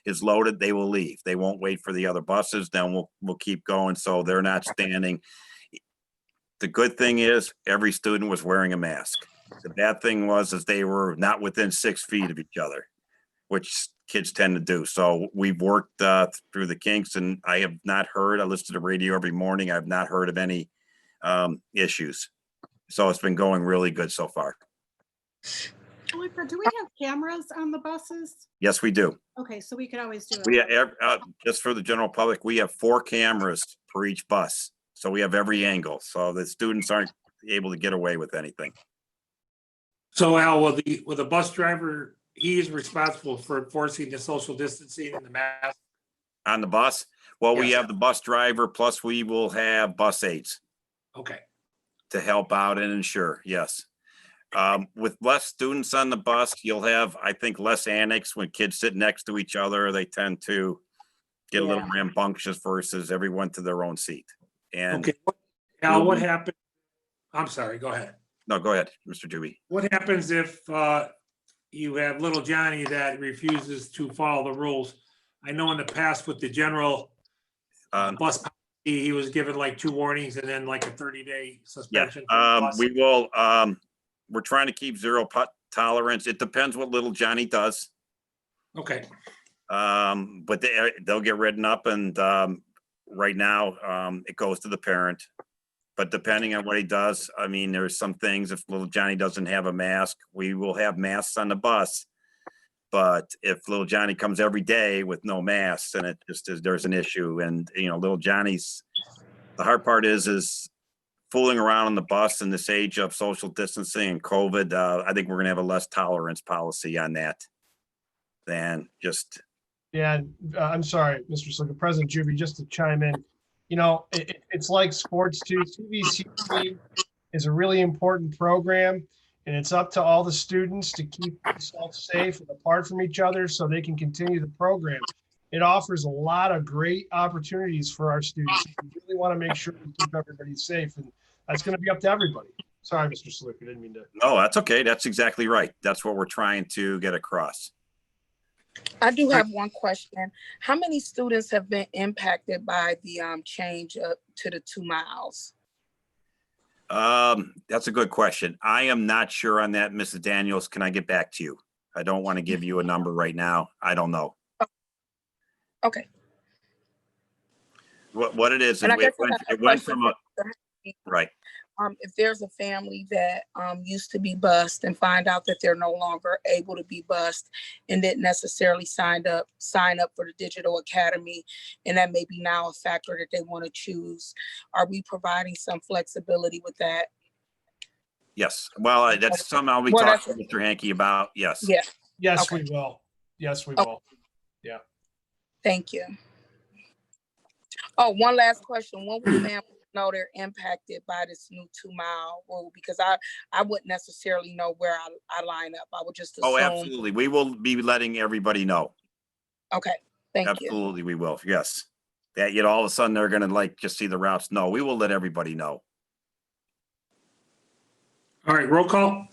is loaded, they will leave. They won't wait for the other buses. Then we'll keep going. So they're not standing. The good thing is every student was wearing a mask. The bad thing was they were not within 6 feet of each other, which kids tend to do. So we've worked through the kinks, and I have not heard, I listen to the radio every morning. I've not heard of any issues. So it's been going really good so far. Melissa, do we have cameras on the buses? Yes, we do. Okay, so we could always do We it. have, just for the general public, we have 4 cameras per each bus. So we have every angle. So the students aren't able to get away with anything. So Al, will the bus driver, he is responsible for enforcing the social distancing and the mask? On the bus? Well, we Yes. have the bus driver, plus we will have bus aides Okay, to help out and ensure, yes. With less students on the bus, you'll have, I think, less annex when kids sit next to each other. They tend to get a little rambunctious versus everyone to their own seat. And okay. Al, what happened? I'm sorry, go ahead. no, go ahead, Mr. Juby. What happens if you have little Johnny that refuses to follow the rules? I know in the past with the general bus policy, he was given like 2 warnings and then like a 30-day Yeah, suspension. from the bus. we will, we're trying to keep zero tolerance. It depends what little Johnny does. Okay, But they'll get written up and right now, it goes to the parent. But depending on what he does, I mean, there's some things, if little Johnny doesn't have a mask, we will have masks on the bus. But if little Johnny comes every day with no masks, then it just is, there's an issue. And, you know, little Johnny's, the hard part is fooling around on the bus in this age of social distancing and COVID. I think we're gonna have a less tolerance policy on that than just. Yeah, I'm sorry, Mr. Slicker, President Juby, just to chime in, you know, it's like sports too. CVCC is a really important program, and it's up to all the students to keep themselves safe and apart from each other so they can continue the program. It offers a lot of great opportunities for our students. We really want to make sure we keep everybody safe, and that's going to be up to everybody. Sorry, Mr. Slicker, didn't mean to. No, that's okay. That's exactly right. That's what we're trying to get across. I do have one question. How many students have been impacted by the change up to the 2 miles? That's a good question. I am not sure on that, Mrs. Daniels. Can I get back to you? I don't want to give you a number right now. I don't know. Okay. What it is, And I guess it went from a, right. If there's a family that used to be bused and find out that they're no longer able to be bused and didn't necessarily sign up for the digital academy, and that may be now a factor that they want to choose, are we providing some flexibility with that? Yes. Well, that's something I'll be talking to Mr. Hankey about. Yes. Yeah. Yes, Okay. we will. Yes, we Okay. will. Yeah. Thank you. Oh, one last question. When will families know they're impacted by this new 2-mile rule? Because I wouldn't necessarily know where I line up. I would just assume. Oh, absolutely. We will be letting everybody know. Okay. Thank you. Absolutely, we will. Yes. That, you know, all of a sudden they're going to like just see the routes. No, we will let everybody know. all right, roll call.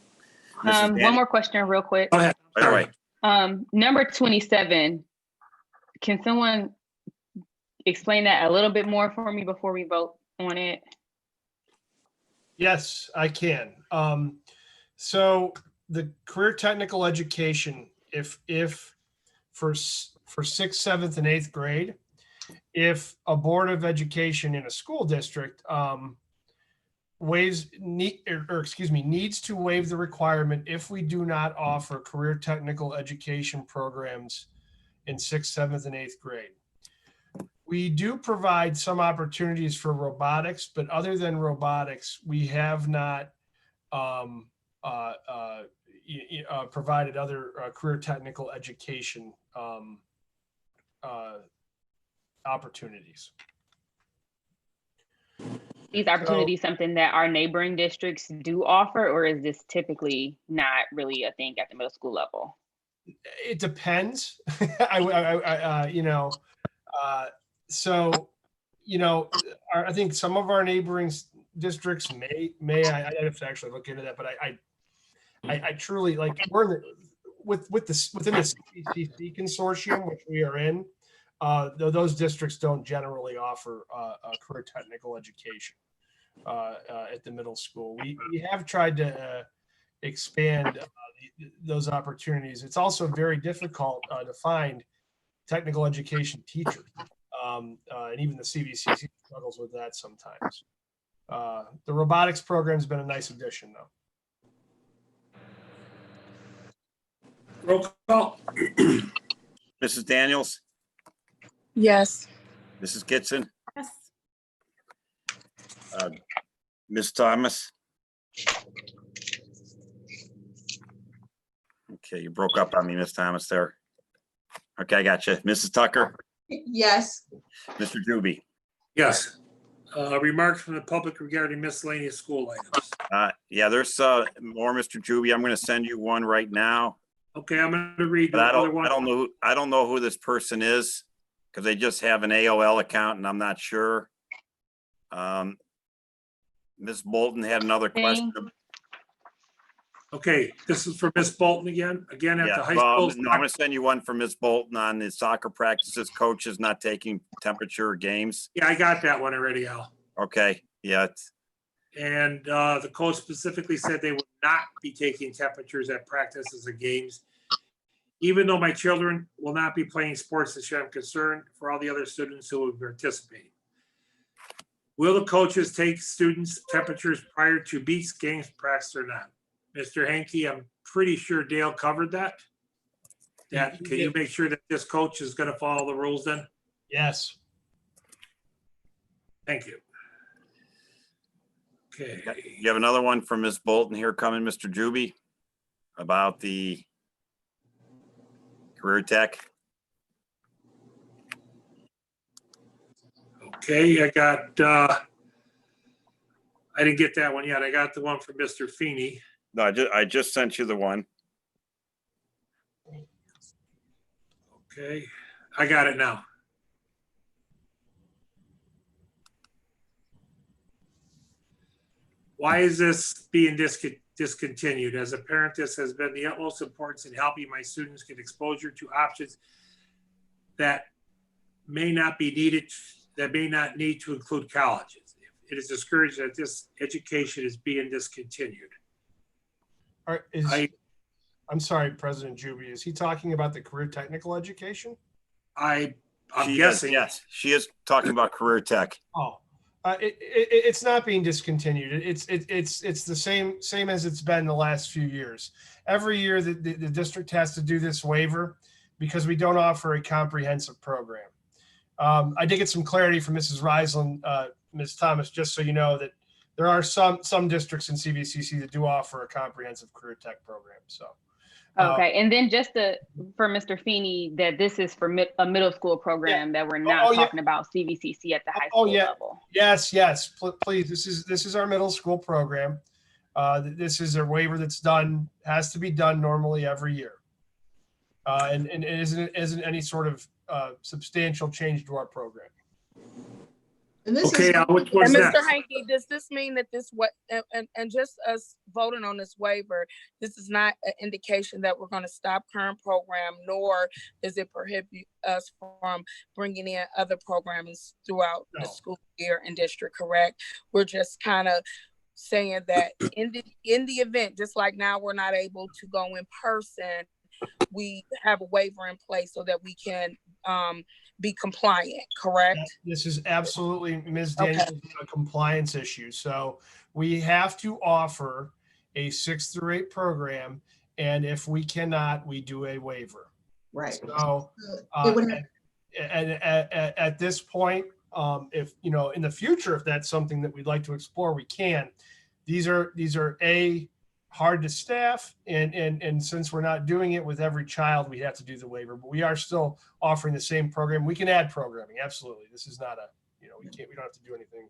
Mrs. One more question real quick. Go ahead. By the way, Number 27, can someone explain that a little bit more for me before we vote on it? Yes, I can. So the career technical education, if for 6th, 7th, and 8th grade, if a board of education in a school district needs to waive the requirement if we do not offer career technical education programs in 6th, 7th, and 8th grade. We do provide some opportunities for robotics, but other than robotics, we have not provided other career technical education opportunities. These opportunities something that our neighboring districts do offer, or is this typically not really a thing at the middle school level? It depends. I think some of our neighboring districts may. I have to actually look into that, but I truly like within the CCC consortium, which we are in. Those districts don't generally offer a career technical education at the middle school. We have tried to expand those opportunities. It's also very difficult to find technical education teachers, and even the CVCC struggles with that sometimes. The robotics program has been a nice addition, though. Roll call. Mrs. Daniels, Yes. Mrs. Kitson, Yes. Ms. Thomas, Okay, you broke up on me, Ms. Thomas there. Okay, I got you. Mrs. Tucker, Yes. Mr. Juby. Yes. Remarks from the public regarding miscellaneous school items. Yeah, there's more, Mr. Juby. I'm gonna send you one right now. Okay, I'm gonna read the But other one. I don't know who this person is because they just have an AOL account and I'm not sure. Ms. Bolton had another question. Okay, this is for Miss Bolton again at Yeah, the high well, school. no, I'm gonna send you one for Ms. Bolton on the soccer practices, coaches not taking temperature games. Yeah, I got that one already, Al. Okay, yeah, And the coach specifically said they would not be taking temperatures at practices and games. Even though my children will not be playing sports this year, I'm concerned for all the other students who will be participating. Will the coaches take students' temperatures prior to beats, games, practice or not? Mr. Hankey, I'm pretty sure Dale covered that. Can you make sure that this coach is gonna follow the rules then? Yes. Thank you. Okay, you have another one from Ms. Bolton here coming, Mr. Juby, about the career tech. okay, I didn't get that one yet. I got the one from Mr. Feeney. No, I just sent you the one. Okay, I got it now. Why is this being discontinued? As a parent, this has been the utmost importance in helping my students get exposure to options that may not be needed, that may not need to include colleges. It is discouraged that this education is being discontinued. All right, I'm sorry, President Juby, is he talking about the career technical education? I'm guessing. Yes, she is talking about career tech. Oh, it's not being discontinued. It's the same as it's been the last few years. Every year the district has to do this waiver because we don't offer a comprehensive program. I did get some clarity from Mrs. Reisland, Ms. Thomas, just so you know that there are some districts in CVCC that do offer a comprehensive career tech program. So. Okay, and then just for Mr. Feeney, that this is for a middle school program that we're not talking about CVCC at the high school level. Yes, please. This is our middle school program. This is a waiver that's has to be done normally every year, and it isn't any sort of substantial change to our program. And this Okay, is which one's And next? Mr. Hankey, does this mean that and just us voting on this waiver, this is not an indication that we're going to stop current program, nor does it prohibit us from bringing in other programs throughout the school year and district, correct? We're just kind of saying that in the event, just like now we're not able to go in person, we have a waiver in place so that we can be compliant, correct? This is absolutely, Ms. Daniels, a compliance issue. So we have to offer a 6th through 8 program, and if we cannot, we do a waiver. right. So at this point, if in the future, if that's something that we'd like to explore, we can. These are hard to staff, and since we're not doing it with every child, we have to do the waiver, but we are still offering the same program. We can add programming, absolutely. This is not we don't have to do anything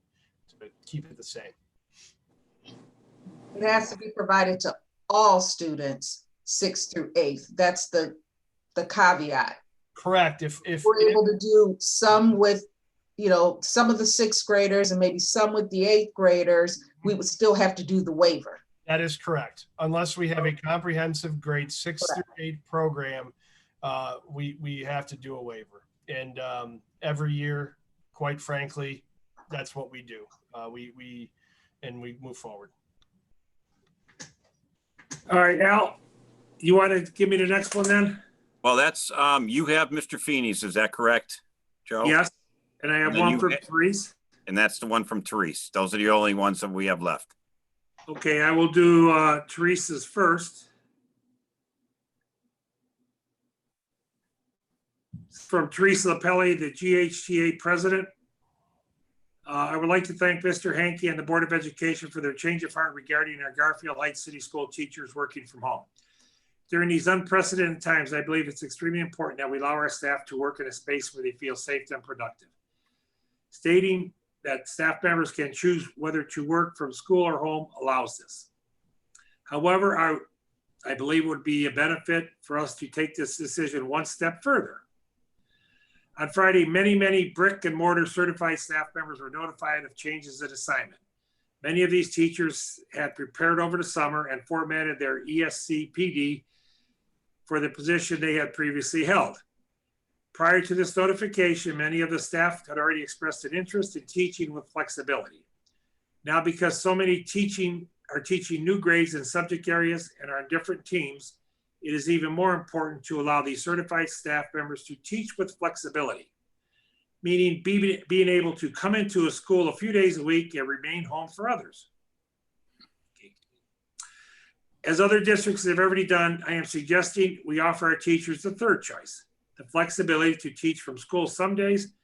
to keep it the same. It has to be provided to all students, 6th through 8th. That's the caveat. Correct. If we're able to do some with, some of the 6th graders and maybe some with the 8th graders, we would still have to do the waiver. That is correct. Unless we have a comprehensive grade 6 through 8 program, we have to do a waiver. And every year, quite frankly, that's what we do. We move forward. All right, Al, you want to give me the next one then? Well, that's you have Mr. Feeney's, is that correct, Joe? Yes, and I have one from Therese. And that's the one from Therese. Those are the only ones that we have left. Okay, I will do Teresa's first. From Teresa Lapelli, the GHTA president. I would like to thank Mr. Hankey and the Board of Education for their change of heart regarding our Garfield Heights City School teachers working from home. During these unprecedented times, I believe it's extremely important that we allow our staff to work in a space where they feel safe and productive. Stating that staff members can choose whether to work from school or home allows this. However, I believe it would be a benefit for us to take this decision one step further. On Friday, many brick and mortar certified staff members were notified of changes in assignment. Many of these teachers had prepared over the summer and formatted their ESC PD for the position they had previously held. Prior to this notification, many of the staff had already expressed an interest in teaching with flexibility. Now, because so many are teaching new grades in subject areas and are in different teams, it is even more important to allow these certified staff members to teach with flexibility, meaning being able to come into a school a few days a week and remain home for others. As other districts have already done, I am suggesting we offer our teachers the third choice, the flexibility to teach from school some days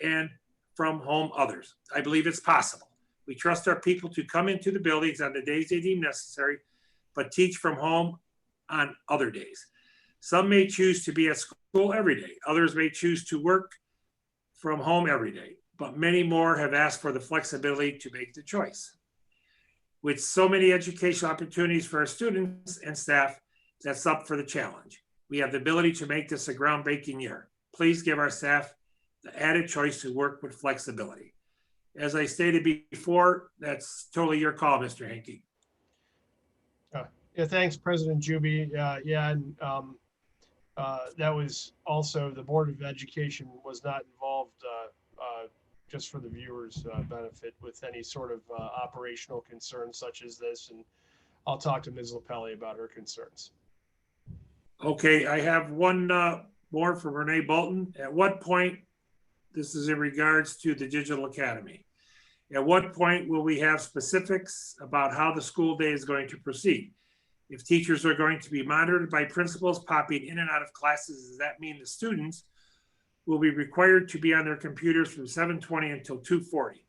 and from home others. I believe it's possible. We trust our people to come into the buildings on the days they deem necessary, but teach from home on other days. Some may choose to be at school every day. Others may choose to work from home every day, but many more have asked for the flexibility to make the choice. With so many educational opportunities for our students and staff, that's up for the challenge. We have the ability to make this a groundbreaking year. Please give our staff the added choice to work with flexibility. As I stated before, that's totally your call, Mr. Hankey. Yeah, thanks, President Juby. And that was also, the Board of Education was not involved, just for the viewers' benefit, with any sort of operational concerns such as this. And I'll talk to Ms. Lapelli about her concerns. Okay, I have one more from Renee Bolton. At what point, this is in regards to the Digital Academy, at what point will we have specifics about how the school day is going to proceed? If teachers are going to be monitored by principals popping in and out of classes, does that mean the students will be required to be on their computers from 7:20 until 2:40?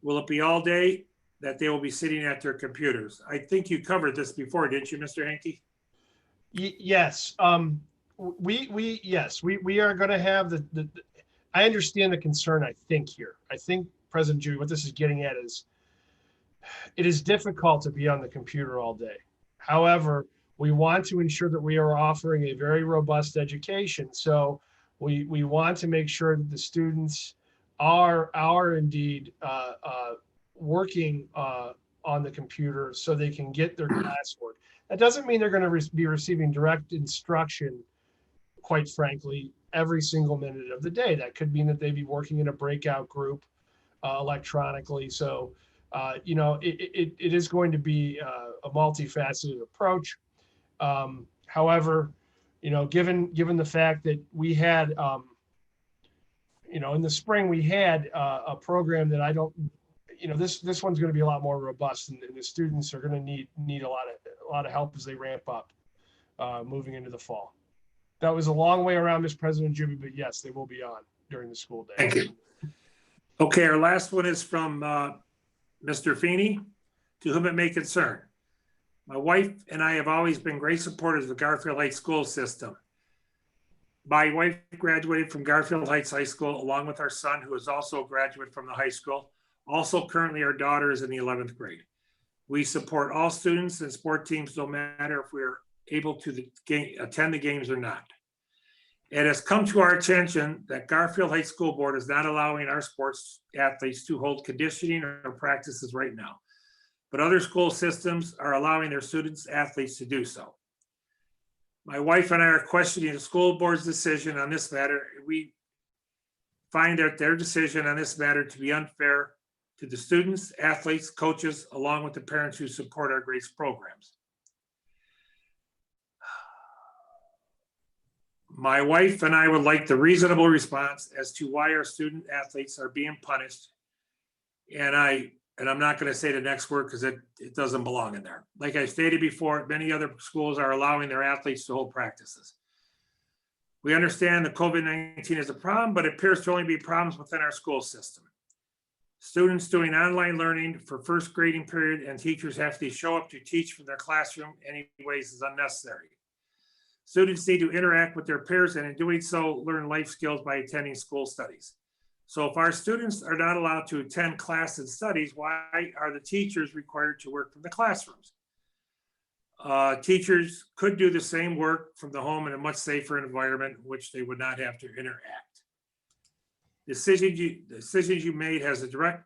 Will it be all day that they will be sitting at their computers? I think you covered this before, didn't you, Mr. Hankey? Yes. We are going to have I understand the concern, I think, here. I think, President Judy, what this is getting at is it is difficult to be on the computer all day. However, we want to ensure that we are offering a very robust education. So we want to make sure that the students are indeed working on the computer so they can get their classwork. That doesn't mean they're going to be receiving direct instruction, quite frankly, every single minute of the day. That could mean that they be working in a breakout group electronically. So, it is going to be a multifaceted approach. However, given the fact that we had, in the spring, we had a program that I don't, this one's going to be a lot more robust, and the students are going to need a lot of help as they ramp up moving into the fall. That was a long way around, Mr. President Juby, but yes, they will be on during the school day. Thank you. Okay, our last one is from Mr. Feeney, to whom it may concern. My wife and I have always been great supporters of the Garfield Heights school system. My wife graduated from Garfield Heights High School, along with our son, who is also a graduate from the high school. Also, currently, our daughter is in the 11th grade. We support all students and sport teams, no matter if we're able to attend the games or not. It has come to our attention that Garfield Heights School Board is not allowing our sports athletes to hold conditioning or practices right now, but other school systems are allowing their students athletes to do so. My wife and I are questioning the school board's decision on this matter. We find that their decision on this matter to be unfair to the students, athletes, coaches, along with the parents who support our great programs. My wife and I would like the reasonable response as to why our student athletes are being punished. And I'm not going to say the next word because it doesn't belong in there. Like I stated before, many other schools are allowing their athletes to hold practices. We understand that COVID-19 is a problem, but it appears to only be problems within our school system. Students doing online learning for first grading period and teachers have to show up to teach from their classroom anyways is unnecessary. Students need to interact with their peers and in doing so, learn life skills by attending school studies. So if our students are not allowed to attend class and studies, why are the teachers required to work from the classrooms? Teachers could do the same work from the home in a much safer environment, in which they would not have to interact. Decisions you made has a direct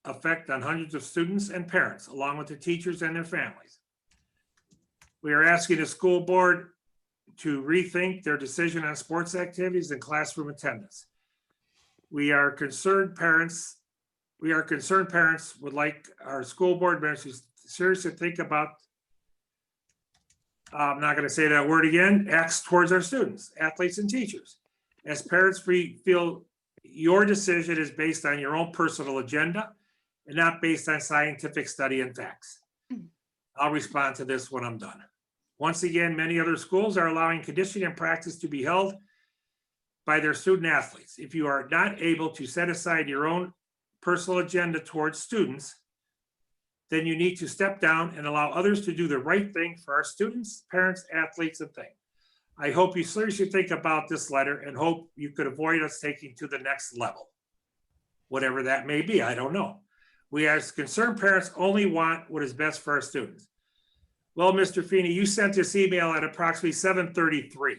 effect on hundreds of students and parents, along with the teachers and their families. We are asking the school board to rethink their decision on sports activities and classroom attendance. We are concerned parents would like our school board members to seriously think about, I'm not going to say that word again, acts towards our students, athletes, and teachers. As parents, we feel your decision is based on your own personal agenda and not based on scientific study and facts. I'll respond to this when I'm done. Once again, many other schools are allowing conditioning and practice to be held by their student athletes. If you are not able to set aside your own personal agenda towards students, then you need to step down and allow others to do the right thing for our students, parents, athletes, and things. I hope you seriously think about this letter and hope you could avoid us taking to the next level. Whatever that may be, I don't know. We as concerned parents only want what is best for our students. Well, Mr. Feeney, you sent this email at approximately 7:33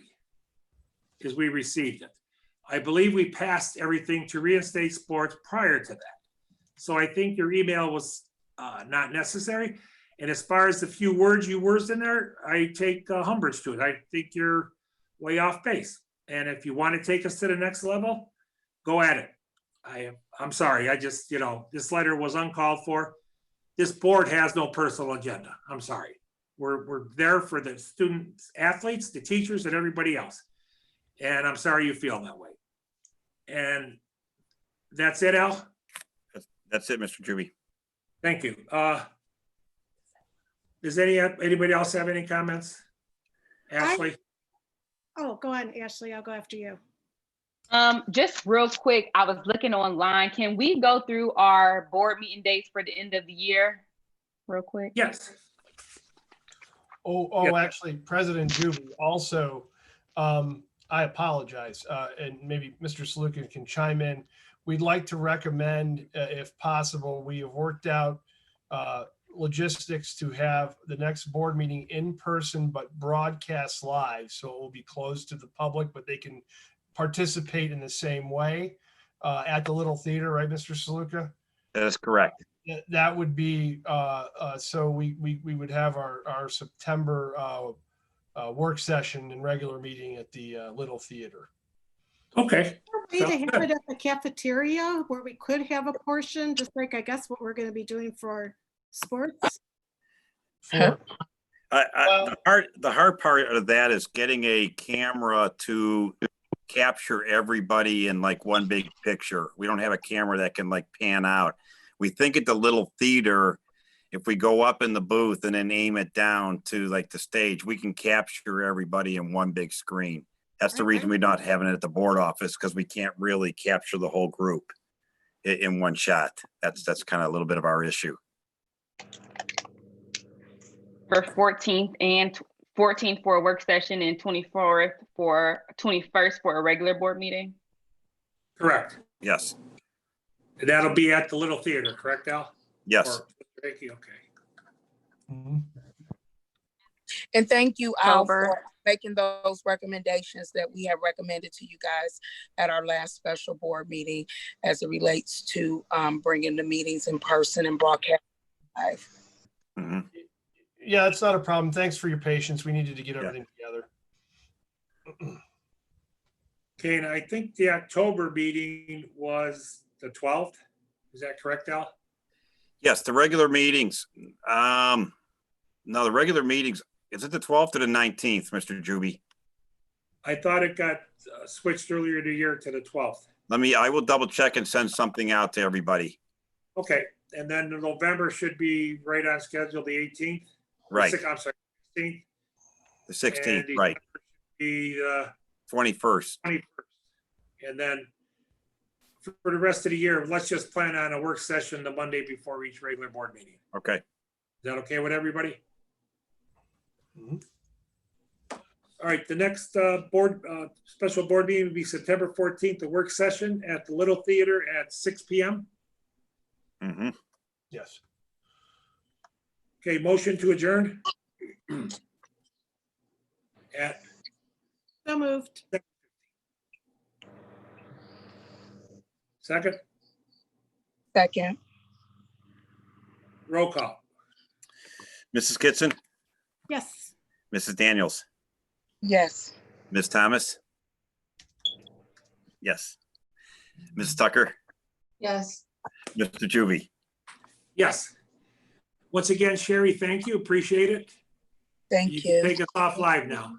as we received it. I believe we passed everything to reinstate sports prior to that. So I think your email was not necessary. And as far as the few words you used in there, I take umbrage to it. I think you're way off base. And if you want to take us to the next level, go at it. I'm sorry. I just, this letter was uncalled for. This board has no personal agenda. I'm sorry. We're there for the students, athletes, the teachers, and everybody else. And I'm sorry you feel that way. And that's it, Al? That's it, Mr. Juby. Thank you. Does anybody else have any comments? Ashley? Oh, go on, Ashley. I'll go after you. Just real quick, I was looking online. Can we go through our board meeting dates for the end of the year real quick? Yes. Oh, actually, President Juby, also, I apologize, and maybe Mr. Salukin can chime in. We'd like to recommend, if possible, we have worked out logistics to have the next board meeting in person, but broadcast live. So it will be closed to the public, but they can participate in the same way at the Little Theater, right, Mr. Saluka? That is correct. That would be, so we would have our September work session and regular meeting at the Little Theater. Okay. Way to have it at the cafeteria where we could have a portion, just like I guess what we're going to be doing for sports. For, The hard part of that is getting a camera to capture everybody in like one big picture. We don't have a camera that can like pan out. We think at the Little Theater, if we go up in the booth and then aim it down to like the stage, we can capture everybody in one big screen. That's the reason we're not having it at the board office, because we can't really capture the whole group in one shot. That's kind of a little bit of our issue. For 14th for a work session and 21st for a regular board meeting? Correct. Yes. And that'll be at the Little Theater, correct, Al? Yes. Thank you. Okay. Mhm. And thank you, Al, October. for making those recommendations that we have recommended to you guys at our last special board meeting as it relates to bringing the meetings in person and broadcast live. Mm-hmm. Yeah, it's not a problem. Thanks for your patience. We needed to get everything together. Okay, and I think the October meeting was the 12th. Is that correct, Al? Yes, the regular meetings. No, the regular meetings, is it the 12th or the 19th, Mr. Juby? I thought it got switched earlier in the year to the 12th. I will double check and send something out to everybody. Okay, and then November should be right on schedule, the 18th. Right. I'm sorry, 16th. The 16th, And right. The 21st. 21st. And then for the rest of the year, let's just plan on a work session the Monday before each regular board meeting. Okay. Is that okay with everybody? Mhm. All right, the next special board meeting will be September 14th, the work session at the Little Theater at 6 p.m. Mm-hmm. Yes. Okay, motion to adjourn. At So moved. second, Second. roll call. Mrs. Kitson, Yes. Mrs. Daniels, Yes. Ms. Thomas. Yes. Mrs. Tucker, Yes. Mr. Juby. Yes. Once again, Sherry, thank you. Appreciate it. Thank You you. can take us off live now.